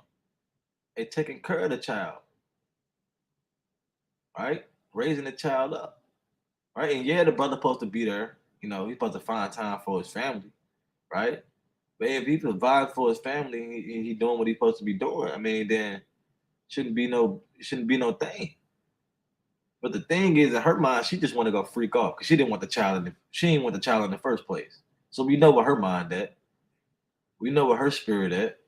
Hey, taking care of the child, right? Raising the child up, right? And yeah, the brother supposed to be there. You know, he's supposed to find time for his family, right? But if he provides for his family and he doing what he's supposed to be doing, I mean, then shouldn't be no thing. But the thing is, in her mind, she just want to go freak off because she didn't want the child. She didn't want the child in the first place. So we know what her mind at. We know what her spirit at.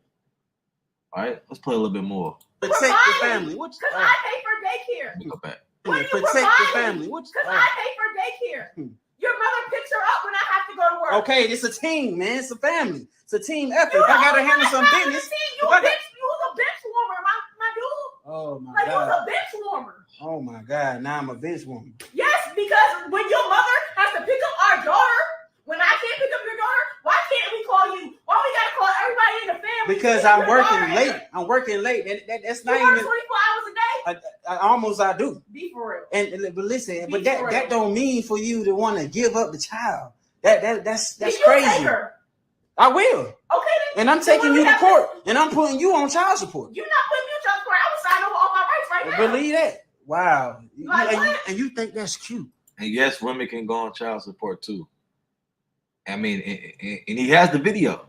All right, let's play a little bit more. Protect the family. Because I pay for daycare. Let me go back. Protect the family. Because I pay for daycare. Your mother picks her up when I have to go to work. Okay, it's a team, man. It's a family. It's a team effort. If I gotta handle some business. You was a bench warmer, my dude. Oh my God. You was God. a bench warmer. Oh my God. Now I'm a bench woman. Yes, because when your mother has to pick up our daughter, when I can't pick up your daughter, why can't we call you? Why we gotta call everybody in the family? Because I'm working late. I'm working late. That's not even 24 hours a day. I do. Be for real. But listen, Be but for real. that don't mean for you to want to give up the child. That's Then you crazy. take her. I will. Okay. Then, And I'm taking you to court, and I'm putting you on child support. You're not putting me on child support. I will sign over all my rights right now. Believe that. Wow. Like and you think that's cute? And yes, women can go on child support too. I mean, and he has the video.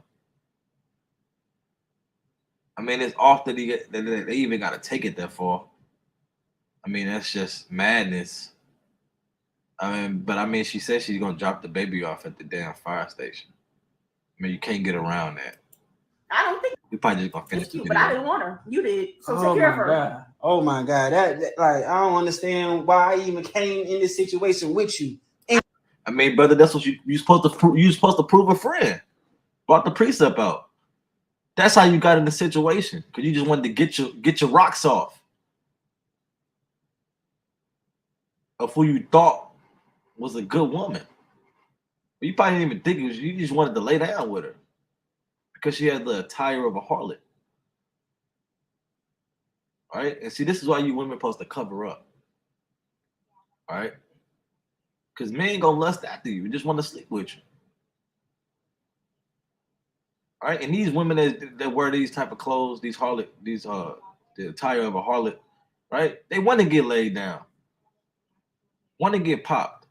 I mean, it's often they even got to take it that far. I mean, that's just madness. But she said she's gonna drop the baby off at the damn fire station. I mean, you can't get around that. I don't think We probably just gonna finish it's the cute, video. but I didn't want her. You did. So take care of her. God. Oh my God. That like I don't understand why I even came in this situation with you. I mean, brother, that's what you supposed to you supposed to prove a friend. Brought the precept out. That's how you got in the situation because you just wanted to get your rocks off. of who you thought was a good woman. But you probably didn't even think it was, you just wanted to lay down with her because she had the attire of a harlot. All right. And see, this is why you women supposed to cover up. All right. Because men gonna lust after you, just want to sleep with you. All right. And these women that wear these type of clothes, these harlot, the attire of a harlot, right? They want to get laid down, want to get popped.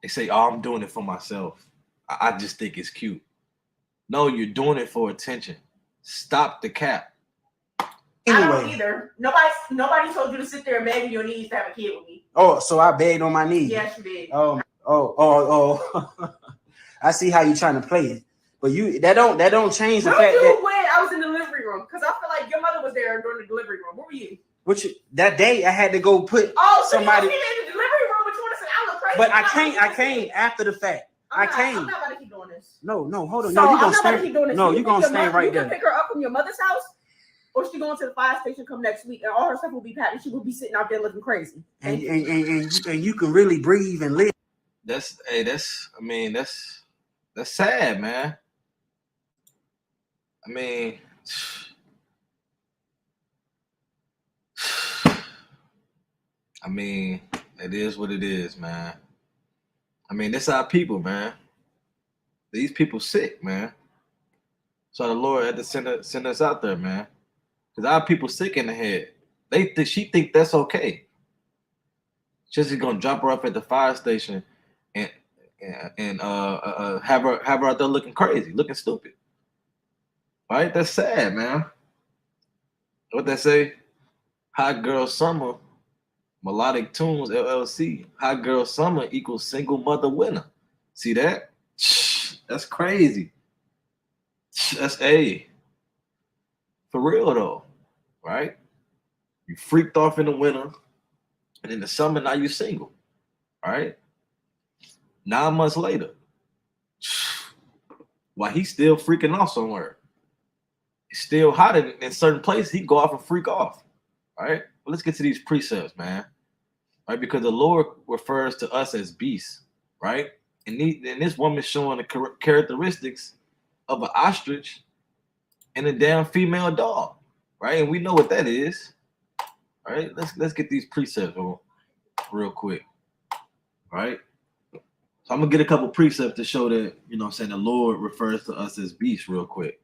They say, "Oh, I'm doing it for myself. I just think it's cute." No, you're doing it for attention. Stop the cap. I don't Anyway, either. Nobody told you to sit there and beg on your knees to have a kid with me. oh, so I begged on my knees. Yes, you did. Oh. I see how you trying to play it, but that don't change the Where fact were that you when I was in the delivery room? Because I feel like your mother was there during the delivery room. Where were you? that day I had to go put Oh, so somebody. you came in the delivery room, but you want to say I look crazy? But I came after the fact. I'm not about to keep doing this. No, hold on. So No, you I'm gonna not about to stand. keep doing this. No, you gonna stand right You there. can pick her up from your mother's house, or she going to the fire station come next week, and all her stuff will be packed, and she will be sitting out there looking crazy. And you can really breathe and live. That's sad, man. I mean, it is what it is, man. I mean, that's our people, man. These people sick, man. So the Lord had to send us out there, man. Because our people sick in the head. She think that's okay. She's just gonna drop her off at the fire station and have her out there looking crazy, looking stupid. All right, that's sad, man. What they say? Hot Girl Summer, Melodic Tunes LLC. Hot Girl Summer equals single mother winner. See that? That's crazy. That's for real though, right? You freaked off in the winter, and in the summer now you single. All right. 9 months later, while he's still freaking off somewhere, it's still hot in certain places. He go off and freak off. All right. Well, let's get to these precepts, man. All right, because the Lord refers to us as beasts, right? And this woman's showing the characteristics of an ostrich and a damn female dog, right? And we know what that is. All right, let's get these precepts real quick. All right. So I'm gonna get a couple precepts to show that, the Lord refers to us as beasts real quick.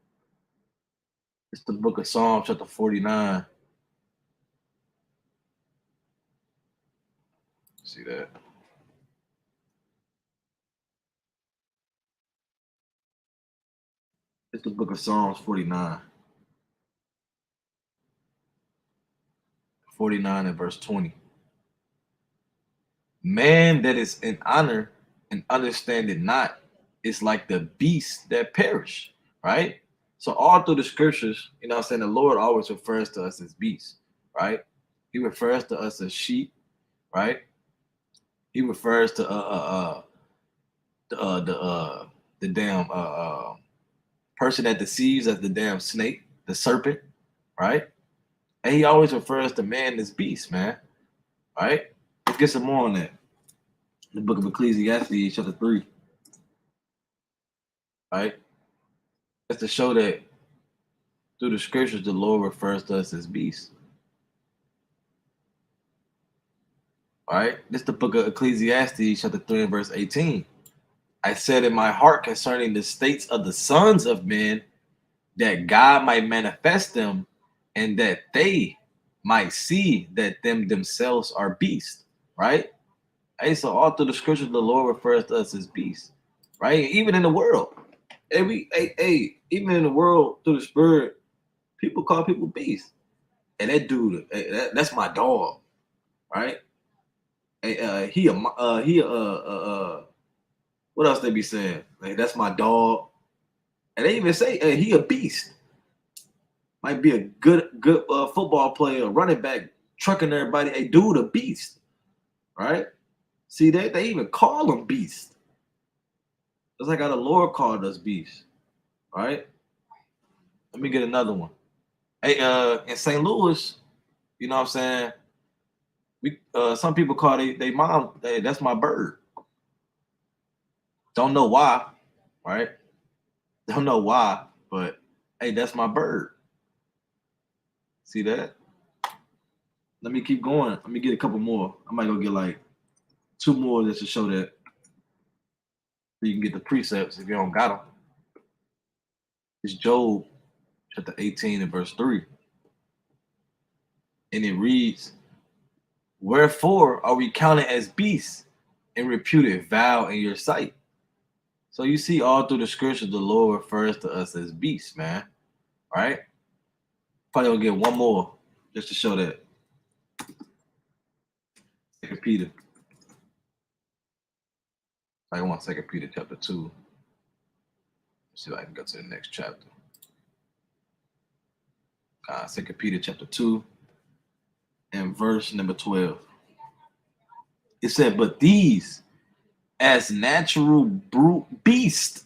It's the book of Psalms, chapter 49. See that? It's the book of Psalms 49. 49 and verse 20. Man that is in honor and understand it not is like the beasts that perish, right? So all through the scriptures, the Lord always refers to us as beasts, right? He refers to us as sheep, right? He refers to the damn person that deceives as the damn snake, the serpent, right? And he always refers to man as beast, man. All right? Let's get some more on that. The book of Ecclesiastes, chapter 3. All right? That's to show that through the scriptures, the Lord refers to us as beasts. All right? This is the book of Ecclesiastes, chapter 3 and verse 18. I said in my heart concerning the states of the sons of men, that God might manifest them, and that they might see that them themselves are beasts, right? Hey, so all through the scriptures, the Lord refers to us as beasts, right? Even in the world, even in the world through the spirit, people call people beasts. And that dude, that's my dog, right? What else they be saying? Like, that's my dog, and they even say, hey, he a beast. Might be a good football player, running back, trucking everybody. Hey, dude, a beast, right? See that they even call them beasts. It's like how the Lord called us beasts, right? Let me get another one. Hey, in St. Louis, you know what I'm saying? Some people call they mom, hey, that's my bird. Don't know why, right? Don't know why, but hey, that's my bird. See that? Let me keep going. Let me get a couple more. I might go get like 2 more just to show that so you can get the precepts if you don't got them. It's Job chapter 18 and verse 3. And it reads, wherefore are we counted as beasts and reputed vile in your sight? So you see all through the scriptures, the Lord refers to us as beasts, man. Right? Probably gonna get one more just to show that. 2 Peter. I want 2 Peter chapter 2. Let's see if I can go to the next chapter. 2 Peter chapter 2 and verse number 12. It said, but these as natural brute beasts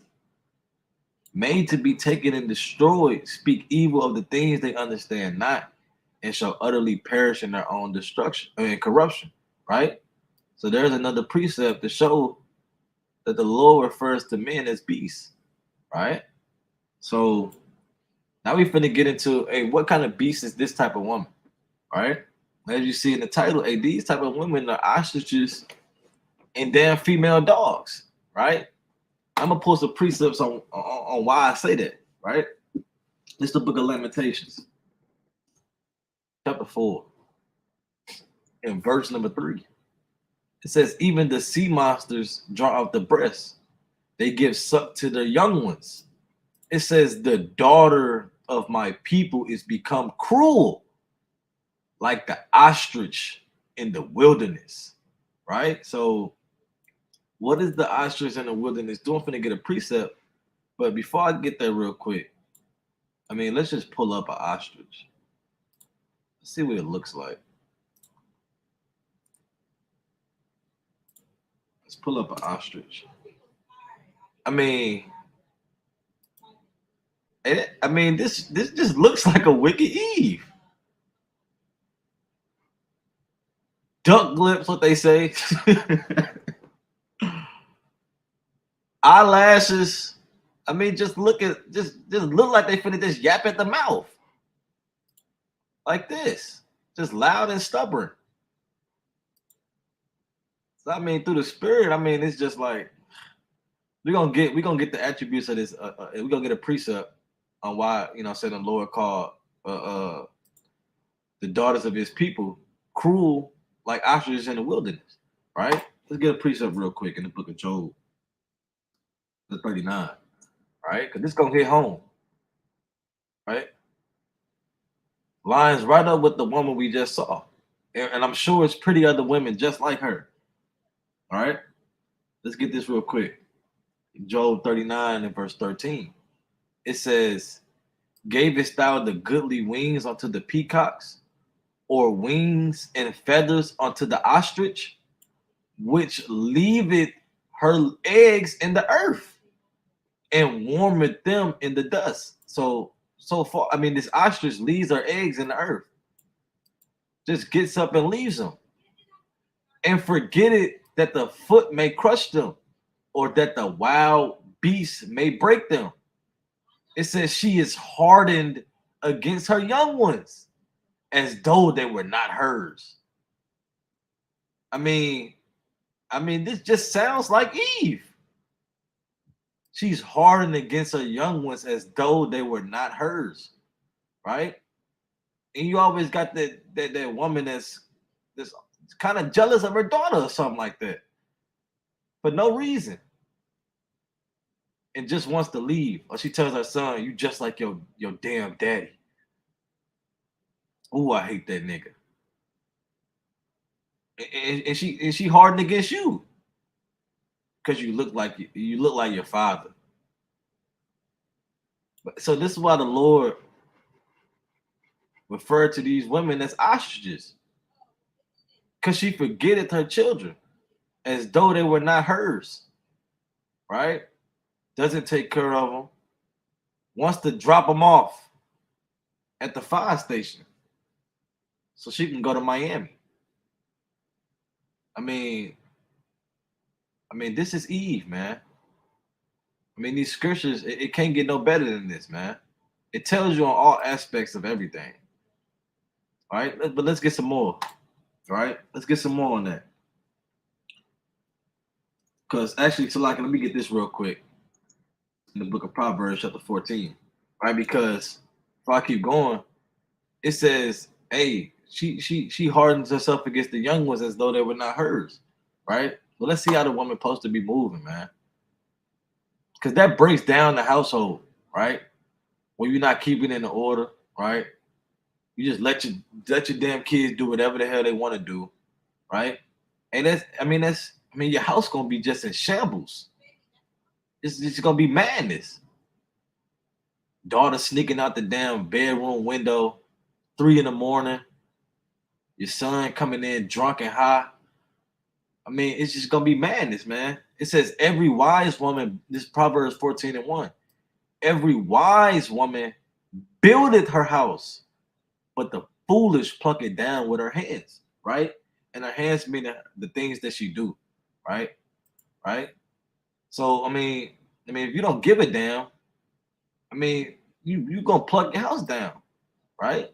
made to be taken and destroyed speak evil of the things they understand not and shall utterly perish in their own destruction and corruption. Right? So there's another precept to show that the Lord refers to men as beasts. Right? So now we finna get into, hey, what kind of beast is this type of woman? Right? As you see in the title, hey, these type of women are ostriches and damn female dogs, right? I'm gonna post some precepts on why I say that, right? This is the book of Lamentations, chapter 4, in verse number 3. It says, even the sea monsters draw out the breast, they give suck to their young ones. It says, the daughter of my people is become cruel, like the ostrich in the wilderness, right? So what is the ostrich in the wilderness doing? I'm finna get a precept, but before I get there real quick, I mean, let's just pull up an ostrich. Let's see what it looks like. Let's pull up an ostrich. I mean, this just looks like a wicked Eve. Duck lips, what they say. Eyelashes. I mean, just look like they finna just yap at the mouth. Like this. Just loud and stubborn. So I mean, through the spirit, I mean, it's just like we're gonna get the attributes of this. We're gonna get a precept on why, say the Lord called the daughters of his people cruel like ostriches in the wilderness, right? Let's get a precept real quick in the book of Job, the 39, right? Because this gonna hit home, right? Lines right up with the woman we just saw, and I'm sure it's pretty other women just like her. All right, let's get this real quick. Job 39 and verse 13. It says, gavest thou the goodly wings unto the peacocks, or wings and feathers unto the ostrich, which leaveth her eggs in the earth and warmeth them in the dust. So far, I mean, this ostrich leaves her eggs in the earth, just gets up and leaves them, and forget it that the foot may crush them, or that the wild beast may break them. It says she is hardened against her young ones, as though they were not hers. I mean, this just sounds like Eve. She's hardened against her young ones as though they were not hers, right? And you always got that woman that's kind of jealous of her daughter or something like that, for no reason, and just wants to leave. Or she tells her son, "You just like your damn daddy." Ooh, I hate that nigga. And she hardened against you because you look like your father. So this is why the Lord referred to these women as ostriches, because she forgetteth her children as though they were not hers, right? Doesn't take care of them, wants to drop them off at the fire station so she can go to Miami. I mean, this is Eve, man. I mean, these scriptures, it can't get no better than this, man. It tells you on all aspects of everything. All right, but let's get some more. All right, let's get some more on that. Because actually, so like, let me get this real quick. In the book of Proverbs, chapter 14, right? Because if I keep going, it says, "Hey, she hardens herself against the young ones as though they were not hers," right? Well, let's see how the woman supposed to be moving, man. Because that breaks down the household, right? When you're not keeping it in order, right? You just let your damn kids do whatever the hell they want to do, right? And your house gonna be just in shambles. It's just gonna be madness. Daughter sneaking out the damn bedroom window, 3 in the morning. Your son coming in drunk and high. I mean, it's just gonna be madness, man. It says every wise woman, this Proverbs 14:1. Every wise woman buildeth her house, but the foolish pluck it down with her hands, right? And her hands mean the things that she do, right? Right? So if you don't give it down, you gonna pluck your house down, right?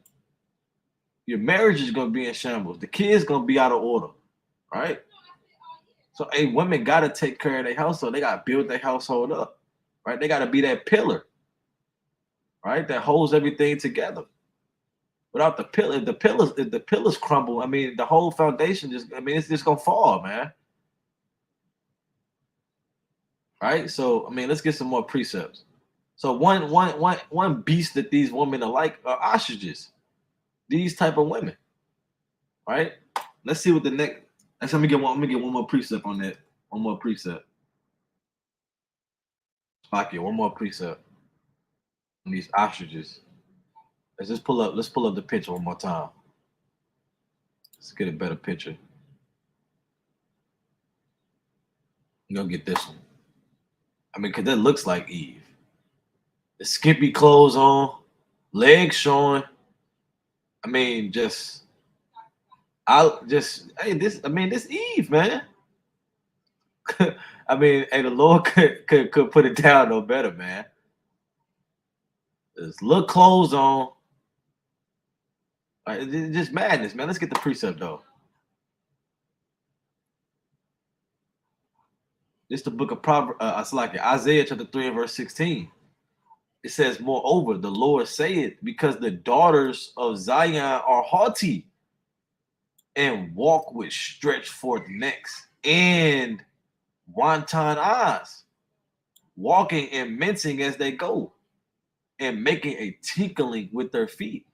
Your marriage is gonna be in shambles. The kids gonna be out of order, right? So, women gotta take care of their household. They gotta build their household up, right? They gotta be that pillar, right? That holds everything together. Without the pillar, if the pillars crumble, the whole foundation it's just gonna fall, man. Right? So, let's get some more precepts. So, one beast that these women are like are ostriches. These type of women, right? Let's see what the next. Let me get one more precept on that. One more precept. Fuck it, one more precept on these ostriches. Let's pull up the picture one more time. Let's get a better picture. I'm gonna get this one. Because that looks like Eve. The skimpy clothes on, legs showing. This Eve, man. The Lord could put it down no better, man. There's little clothes on. It's just madness, man. Let's get the precept though. This is the book of Proverbs. Isaiah chapter 3 and verse 16. It says, "Moreover, the Lord saith, because the daughters of Zion are haughty, and walk with stretched forth necks and wanton eyes, walking and mincing as they go, and making a tinkling with their feet."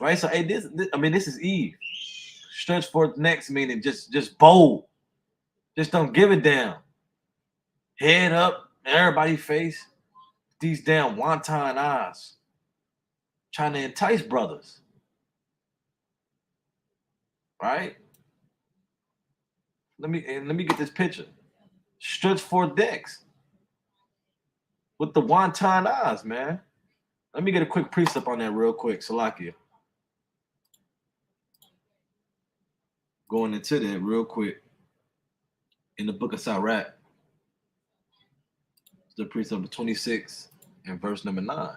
Right. So, this is Eve. Stretched forth necks meaning just bold, just don't give it down. Head up, everybody face. These damn wanton eyes, trying to entice brothers, right? Let me get this picture. Stretched forth decks with the wanton eyes, man. Let me get a quick precept on that real quick, Salakia. Going into that real quick in the book of Sirach, the precept of 26 and verse number 9.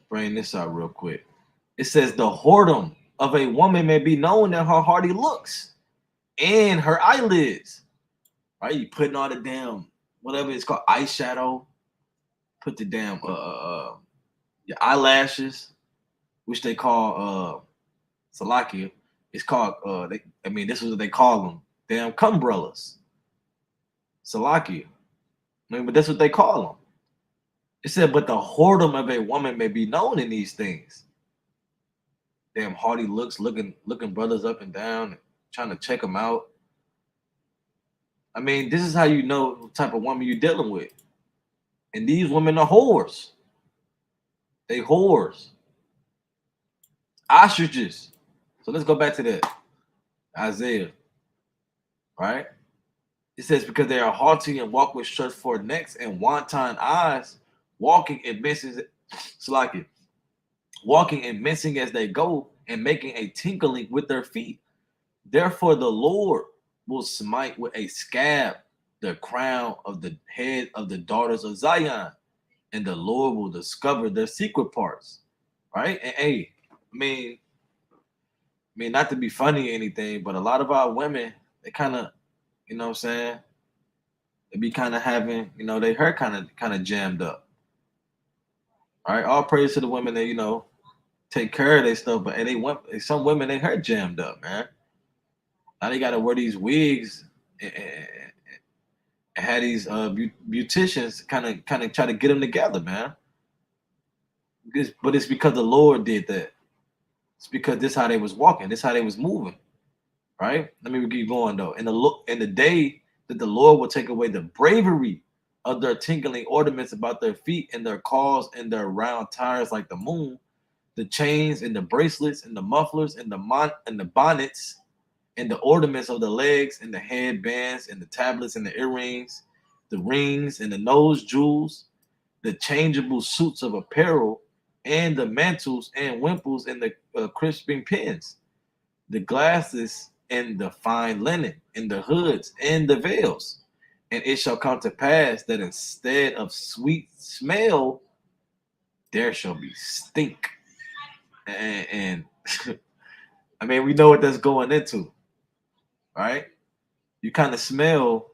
Bring this out real quick. It says, "The whoredom of a woman may be known in her haughty looks and her eyelids." Right? You putting all the damn whatever it's called, eyeshadow. Put the damn your eyelashes, which they call Salakia. It's called this is what they call them. Damn cumbrellas. Salakia. But that's what they call them. It said, "But the whoredom of a woman may be known in these things." Damn haughty looks, looking brothers up and down, trying to check them out. This is how you know what type of woman you're dealing with. And these women are whores. They whores. Ostriches. So let's go back to that. Isaiah. Right? It says, "Because they are haughty and walk with stretched forth necks and wanton eyes, walking and mincing as they go, and making a tinkling with their feet. Therefore, the Lord will smite with a scab the crown of the head of the daughters of Zion, and the Lord will discover their secret parts. Right? And hey, not to be funny or anything, but a lot of our women, they kind of, you know what I'm saying? They be kind of having, they hair kind of jammed up. All right, all praise to the women that take care of their stuff, but some women they hair jammed up, man. Now they got to wear these wigs and have these beauticians kind of try to get them together, man. But it's because the Lord did that. It's because this how they was walking, this how they was moving, right? Let me keep going though. In the day that the Lord will take away the bravery of their tinkling ornaments about their feet and their caws and their round tires like the moon, the chains and the bracelets and the mufflers and the bonnets and the ornaments of the legs and the headbands and the tablets and the earrings, the rings and the nose jewels, the changeable suits of apparel and the mantles and wimples and the crisping pins, the glasses and the fine linen and the hoods and the veils. And it shall come to pass that instead of sweet smell, there shall be stink. And I mean, we know what that's going into, right? You kind of smell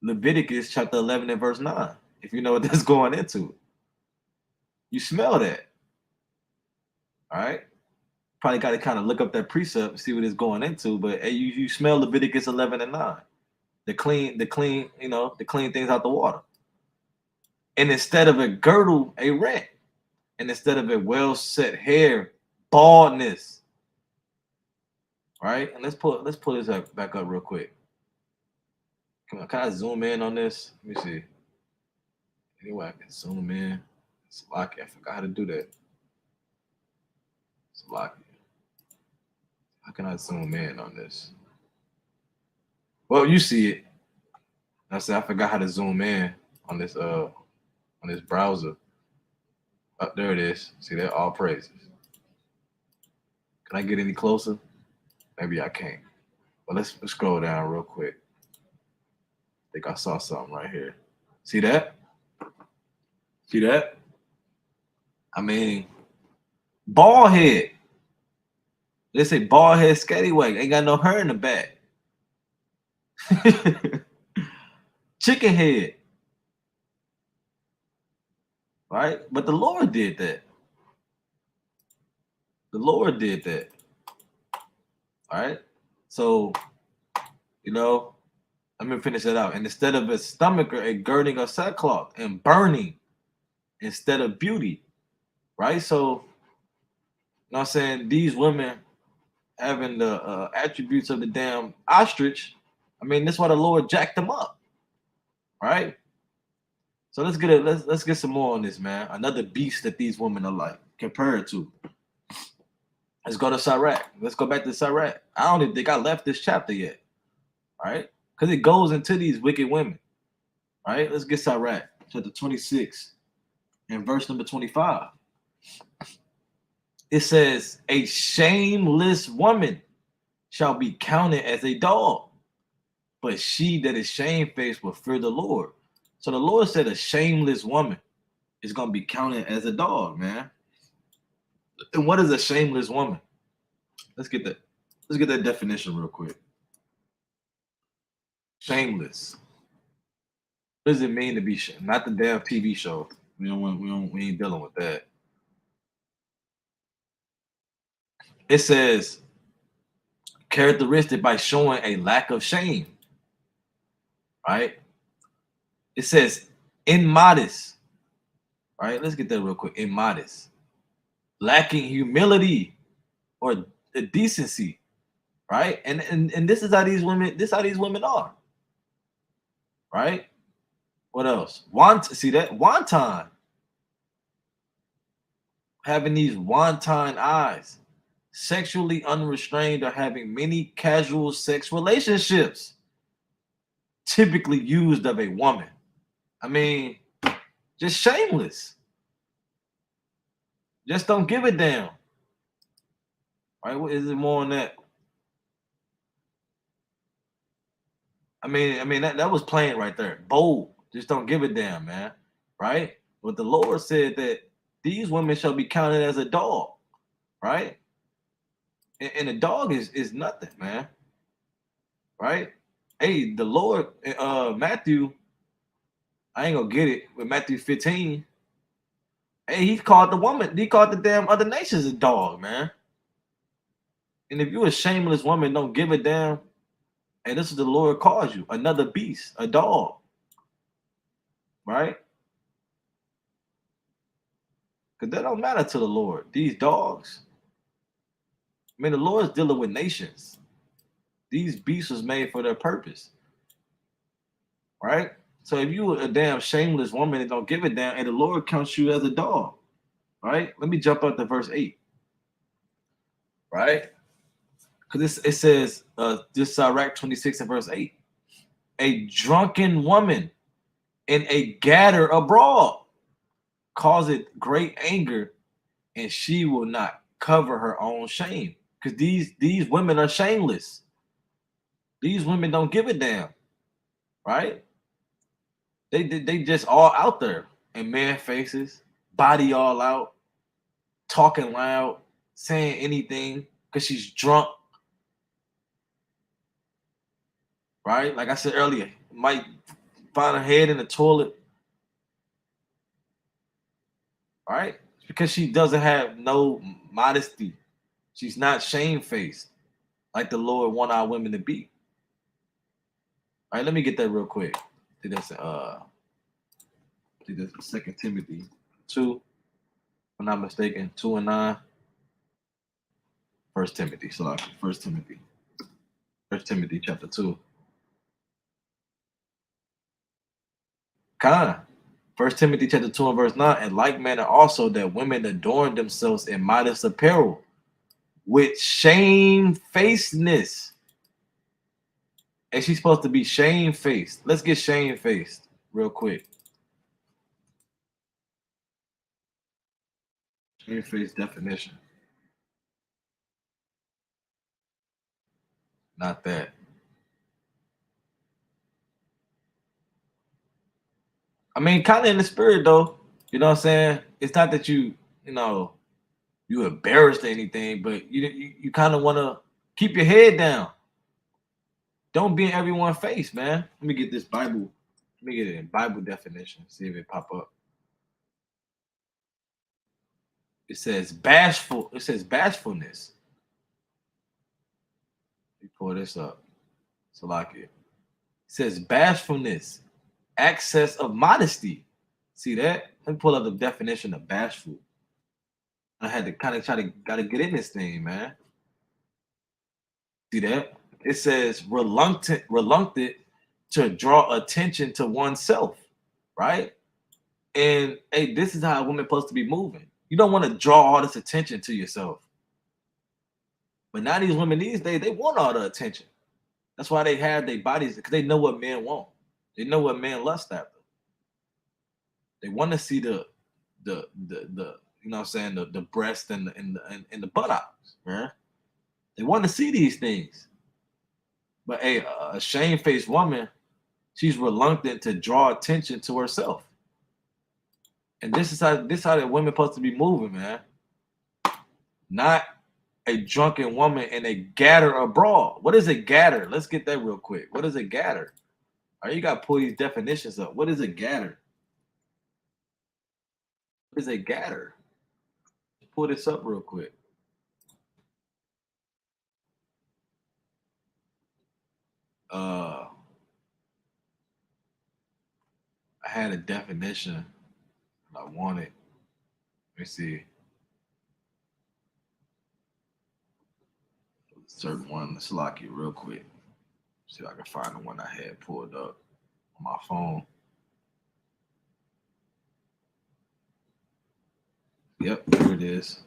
Leviticus chapter 11 and verse 9, if you know what that's going into. You smell that, all right? Probably got to kind of look up that precept and see what it's going into, but hey, you smell Leviticus 11 and 9. The clean things out the water. And instead of a girdle, a rent. And instead of a well-set hair, baldness. Right? And let's pull this back up real quick. Can I zoom in on this? Let me see. Anyway, I can zoom in. Slocky. I forgot how to do that. Slocky. How can I zoom in on this? Well, you see it. I said I forgot how to zoom in on this browser. Oh, there it is. See that? All praises. Can I get any closer? Maybe I can't. But let's scroll down real quick. I think I saw something right here. See that? See that? I mean, bald head. They say bald head scallywag. Ain't got no hair in the back. Chicken head. Right? But the Lord did that. The Lord did that. All right? So, let me finish it out. And instead of a stomacher, a girding of sackcloth and burning instead of beauty. Right? So, you know what I'm saying? These women having the attributes of the damn ostrich. I mean, that's why the Lord jacked them up. Right? So let's get some more on this, man. Another beast that these women are like compared to. Let's go to Sirach. Let's go back to Sirach. I don't even think I left this chapter yet. All right? Because it goes into these wicked women. All right? Let's get Sirach, chapter 26 and verse number 25. It says, a shameless woman shall be counted as a dog, but she that is shamefaced will fear the Lord. So the Lord said a shameless woman is going to be counted as a dog, man. And what is a shameless woman? Let's get that definition real quick. Shameless. What does it mean to be shameless? Not the damn TV show. We ain't dealing with that. It says characteristic by showing a lack of shame. Right? It says immodest. Right? Let's get that real quick. Immodest. Lacking humility or decency. Right? And this is how these women are. Right? What else? See that? Wanton. Having these wanton eyes. Sexually unrestrained or having many casual sex relationships. Typically used of a woman. I mean, just shameless. Just don't give a damn. Right? What is it more than that? I mean that was plain right there. Bold. Just don't give a damn, man. Right? But the Lord said that these women shall be counted as a dog, right? And a dog is nothing, man. Right? Hey, the Lord, Matthew, I ain't gonna get it with Matthew 15. Hey, he called the damn other nations a dog, man. And if you a shameless woman, don't give a damn. And this is the Lord calls you another beast, a dog, right? Because that don't matter to the Lord. These dogs. I mean, the Lord's dealing with nations. These beasts was made for their purpose, right? So if you a damn shameless woman and don't give a damn, and the Lord counts you as a dog, right? Let me jump up to verse 8, right? Because it says, this Sirach 26 and verse 8, a drunken woman and a gatter abroad causeth great anger, and she will not cover her own shame. Because these women are shameless. These women don't give a damn, right? They just all out there in man faces, body all out, talking loud, saying anything because she's drunk, right? Like I said earlier, might find her head in the toilet, right? Because she doesn't have no modesty. She's not shamefaced like the Lord want our women to be. All right, let me get that real quick. I think that's 2 Timothy 2, if I'm not mistaken, 2 and 9. 1 Timothy, so 1 Timothy. 1 Timothy chapter 2. Kind. 1 Timothy chapter 2 and verse 9. And like manner also that women adorn themselves in modest apparel with shamefacedness. And she's supposed to be shamefaced. Let's get shamefaced real quick. Shamefaced definition. Not that. I mean, kind of in the spirit though. You know what I'm saying? It's not that you embarrassed or anything, but you kind of want to keep your head down. Don't be in everyone's face, man. Let me get this Bible. Let me get it in Bible definition. See if it pop up. It says bashful. It says bashfulness. Let me pull this up. So like it says bashfulness, excess of modesty. See that? Let me pull up the definition of bashful. I had to kind of gotta get in this thing, man. See that? It says reluctant to draw attention to oneself, right? And hey, this is how a woman's supposed to be moving. You don't want to draw all this attention to yourself. But now these women these days, they want all the attention. That's why they have their bodies, because they know what men want. They know what men lust after. They want to see the you know what I'm saying, the breast and the buttocks, man. They want to see these things. But a shamefaced woman, she's reluctant to draw attention to herself. And this is how the women supposed to be moving, man. Not a drunken woman and a gatter abroad. What is a gatter? Let's get that real quick. What is a gatter? All right, you got to pull these definitions up. What is a gatter? What is a gatter? Pull this up real quick. I had a definition I wanted. Let me see. Certain one. Let's lock it real quick. See if I can find the one I had pulled up on my phone. Yep, here it is.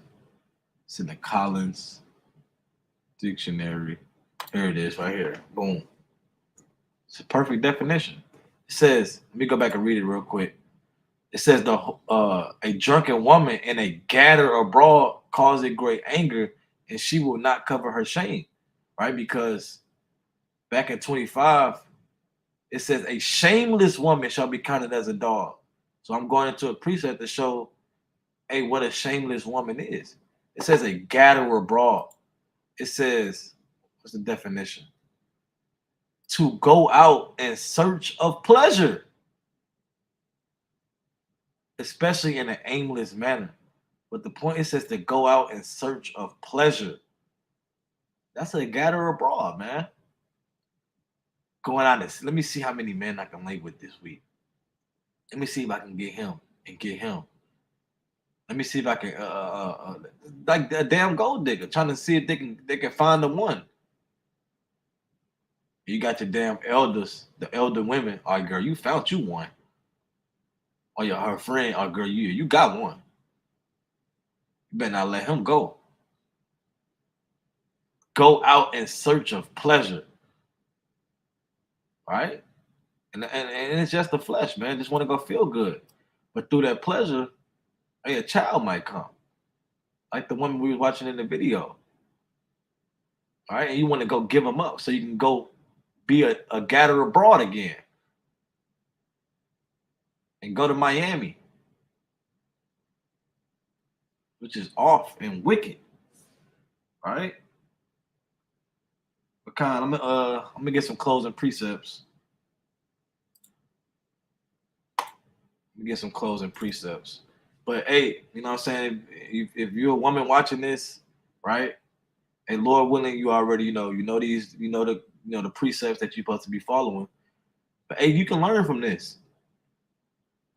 It's in the Collins Dictionary. Here it is, right here. Boom. It's a perfect definition. It says, let me go back and read it real quick. It says a drunken woman and a gatter abroad causing great anger, and she will not cover her shame, right? Because back in 25, it says a shameless woman shall be counted as a dog. So I'm going into a precept to show, hey, what a shameless woman is. It says a gatherer broad. It says, what's the definition? To go out in search of pleasure, especially in an aimless manner. But the point, it says to go out in search of pleasure. That's a gatherer abroad, man. Going on this. Let me see how many men I can lay with this week. Let me see if I can get him and get him. Let me see if I can like a damn gold digger, trying to see if they can find the one. You got your damn elders, the elder women. All right, girl, you found you one. Or your her friend, or girl, you got one. You better not let him go. Go out in search of pleasure. Right? And it's just the flesh, man. Just want to go feel good. But through that pleasure, hey, a child might come. Like the woman we was watching in the video. All right, and you want to go give them up so you can go be a gatherer abroad again. And go to Miami. Which is off and wicked. All right? But Con, I'm gonna get some closing precepts. Get some closing precepts. But hey, you know what I'm saying? If you're a woman watching this, right? And Lord willing, you already these, the precepts that you're supposed to be following. But hey, you can learn from this.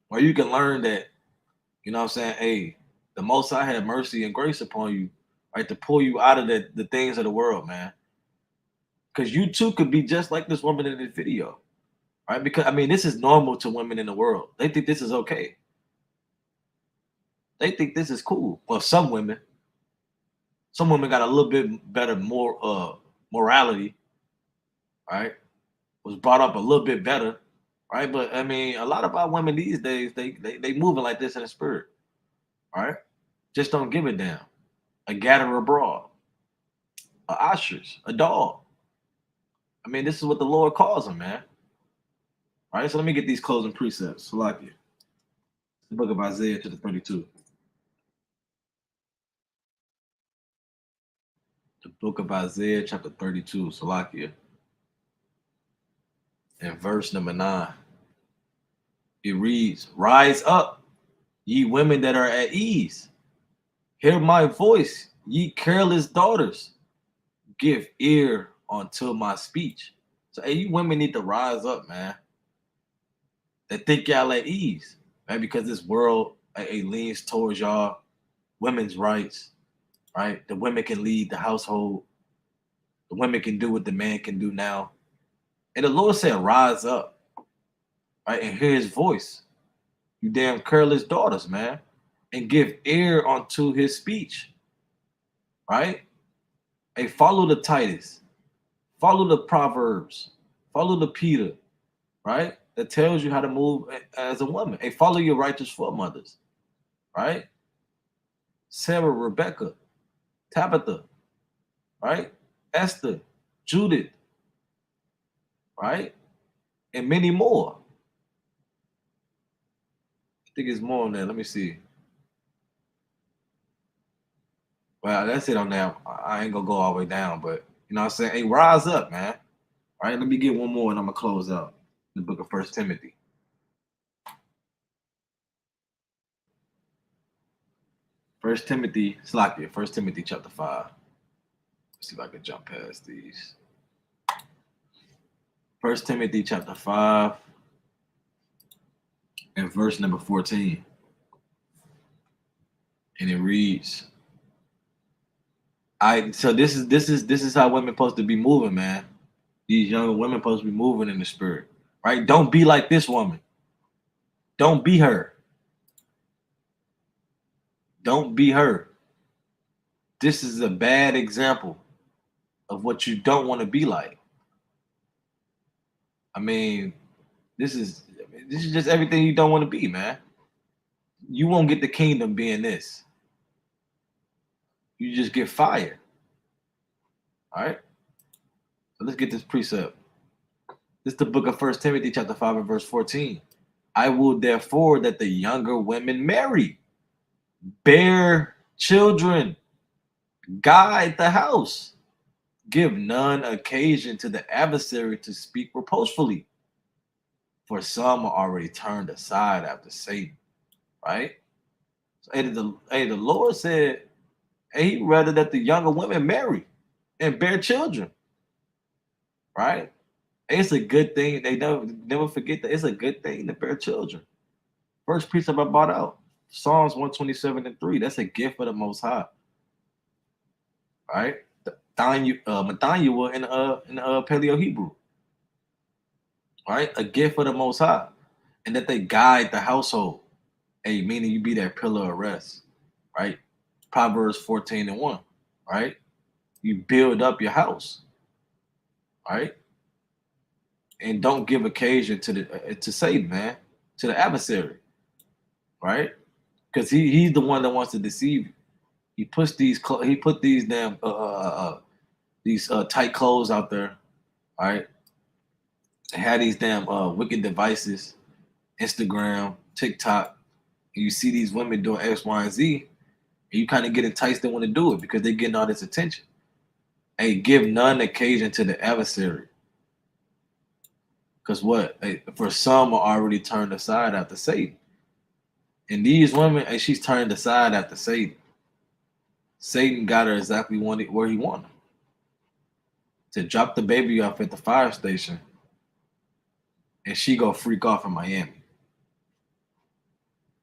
Or you can learn that, you know what I'm saying? Hey, the Most High had mercy and grace upon you, right? To pull you out of the things of the world, man. Because you too could be just like this woman in this video. Right? Because I mean, this is normal to women in the world. They think this is okay. They think this is cool. Well, some women got a little bit better, more morality, right? Was brought up a little bit better, right? But I mean, a lot of our women these days, they moving like this in the spirit, right? Just don't give a damn. A gatherer abroad, a ostrich, a dog. I mean, this is what the Lord calls them, man. All right, so let me get these closing precepts. Salakia. The book of Isaiah chapter 32. The book of Isaiah chapter 32, Salakia. And verse number 9. It reads, rise up, ye women that are at ease. Hear my voice, ye careless daughters. Give ear unto my speech. So, hey, you women need to rise up, man. They think y'all at ease, right? Because this world leans towards y'all women's rights, right? The women can lead the household. The women can do what the man can do now. And the Lord said, rise up, right? And hear his voice. You damn careless daughters, man. And give ear unto his speech, right? Hey, follow the Titus. Follow the Proverbs. Follow the Peter, right? That tells you how to move as a woman. Hey, follow your righteous foremothers, right? Sarah, Rebecca, Tabitha, right? Esther, Judith, right? And many more. I think it's more on there. Let me see. Well, that's it on there. I ain't gonna go all the way down, but you know what I'm saying? Hey, rise up, man. All right, let me get one more and I'm gonna close out the book of First Timothy. First Timothy chapter 5. Let's see if I can jump past these. First Timothy chapter 5 and verse number 14. And it reads, so this is how women supposed to be moving, man. These younger women supposed to be moving in the spirit, right? Don't be like this woman. Don't be her. Don't be her. This is a bad example of what you don't want to be like. I mean, this is just everything you don't want to be, man. You won't get the kingdom being this. You just get fired. All right. So let's get this precept. This is the book of 1 Timothy chapter 5 and verse 14. I will therefore that the younger women marry, bear children, guide the house, give none occasion to the adversary to speak reproachfully. For some are already turned aside after Satan. Right? So, the Lord said, hey, he'd rather that the younger women marry and bear children. Right? It's a good thing. They never forget that it's a good thing to bear children. First precept I brought out, Psalms 127 and 3. That's a gift of the Most High. Right? Mathaniel in Paleo Hebrew. Right? A gift of the Most High. And that they guide the household. Hey, meaning you be that pillar of rest. Right? Proverbs 14 and 1. Right? You build up your house. Right? And don't give occasion to Satan, man, to the adversary, right? Because he's the one that wants to deceive you. He put these damn tight clothes out there, right? And had these damn wicked devices, Instagram, TikTok, and you see these women doing X, Y, and Z, and you kind of get enticed to want to do it because they're getting all this attention. Hey, give none occasion to the adversary. Because what? For some are already turned aside after Satan. And these women, she's turned aside after Satan. Satan got her exactly where he wanted. To drop the baby off at the fire station. And she go freak off in Miami.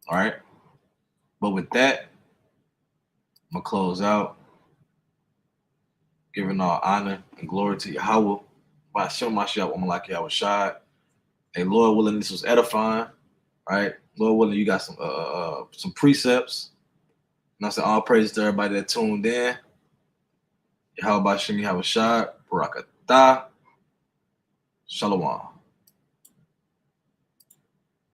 All right? But with that, I'm going to close out. Giving all honor and glory to Yahweh. By Shem Mashiach, woman like Yahweh Shad. Hey, Lord willing, this was edifying, right? Lord willing, you got some precepts. And I said all praises to everybody that tuned in. Yahweh Shem Yahweh Shad, Barakatah, Shalom.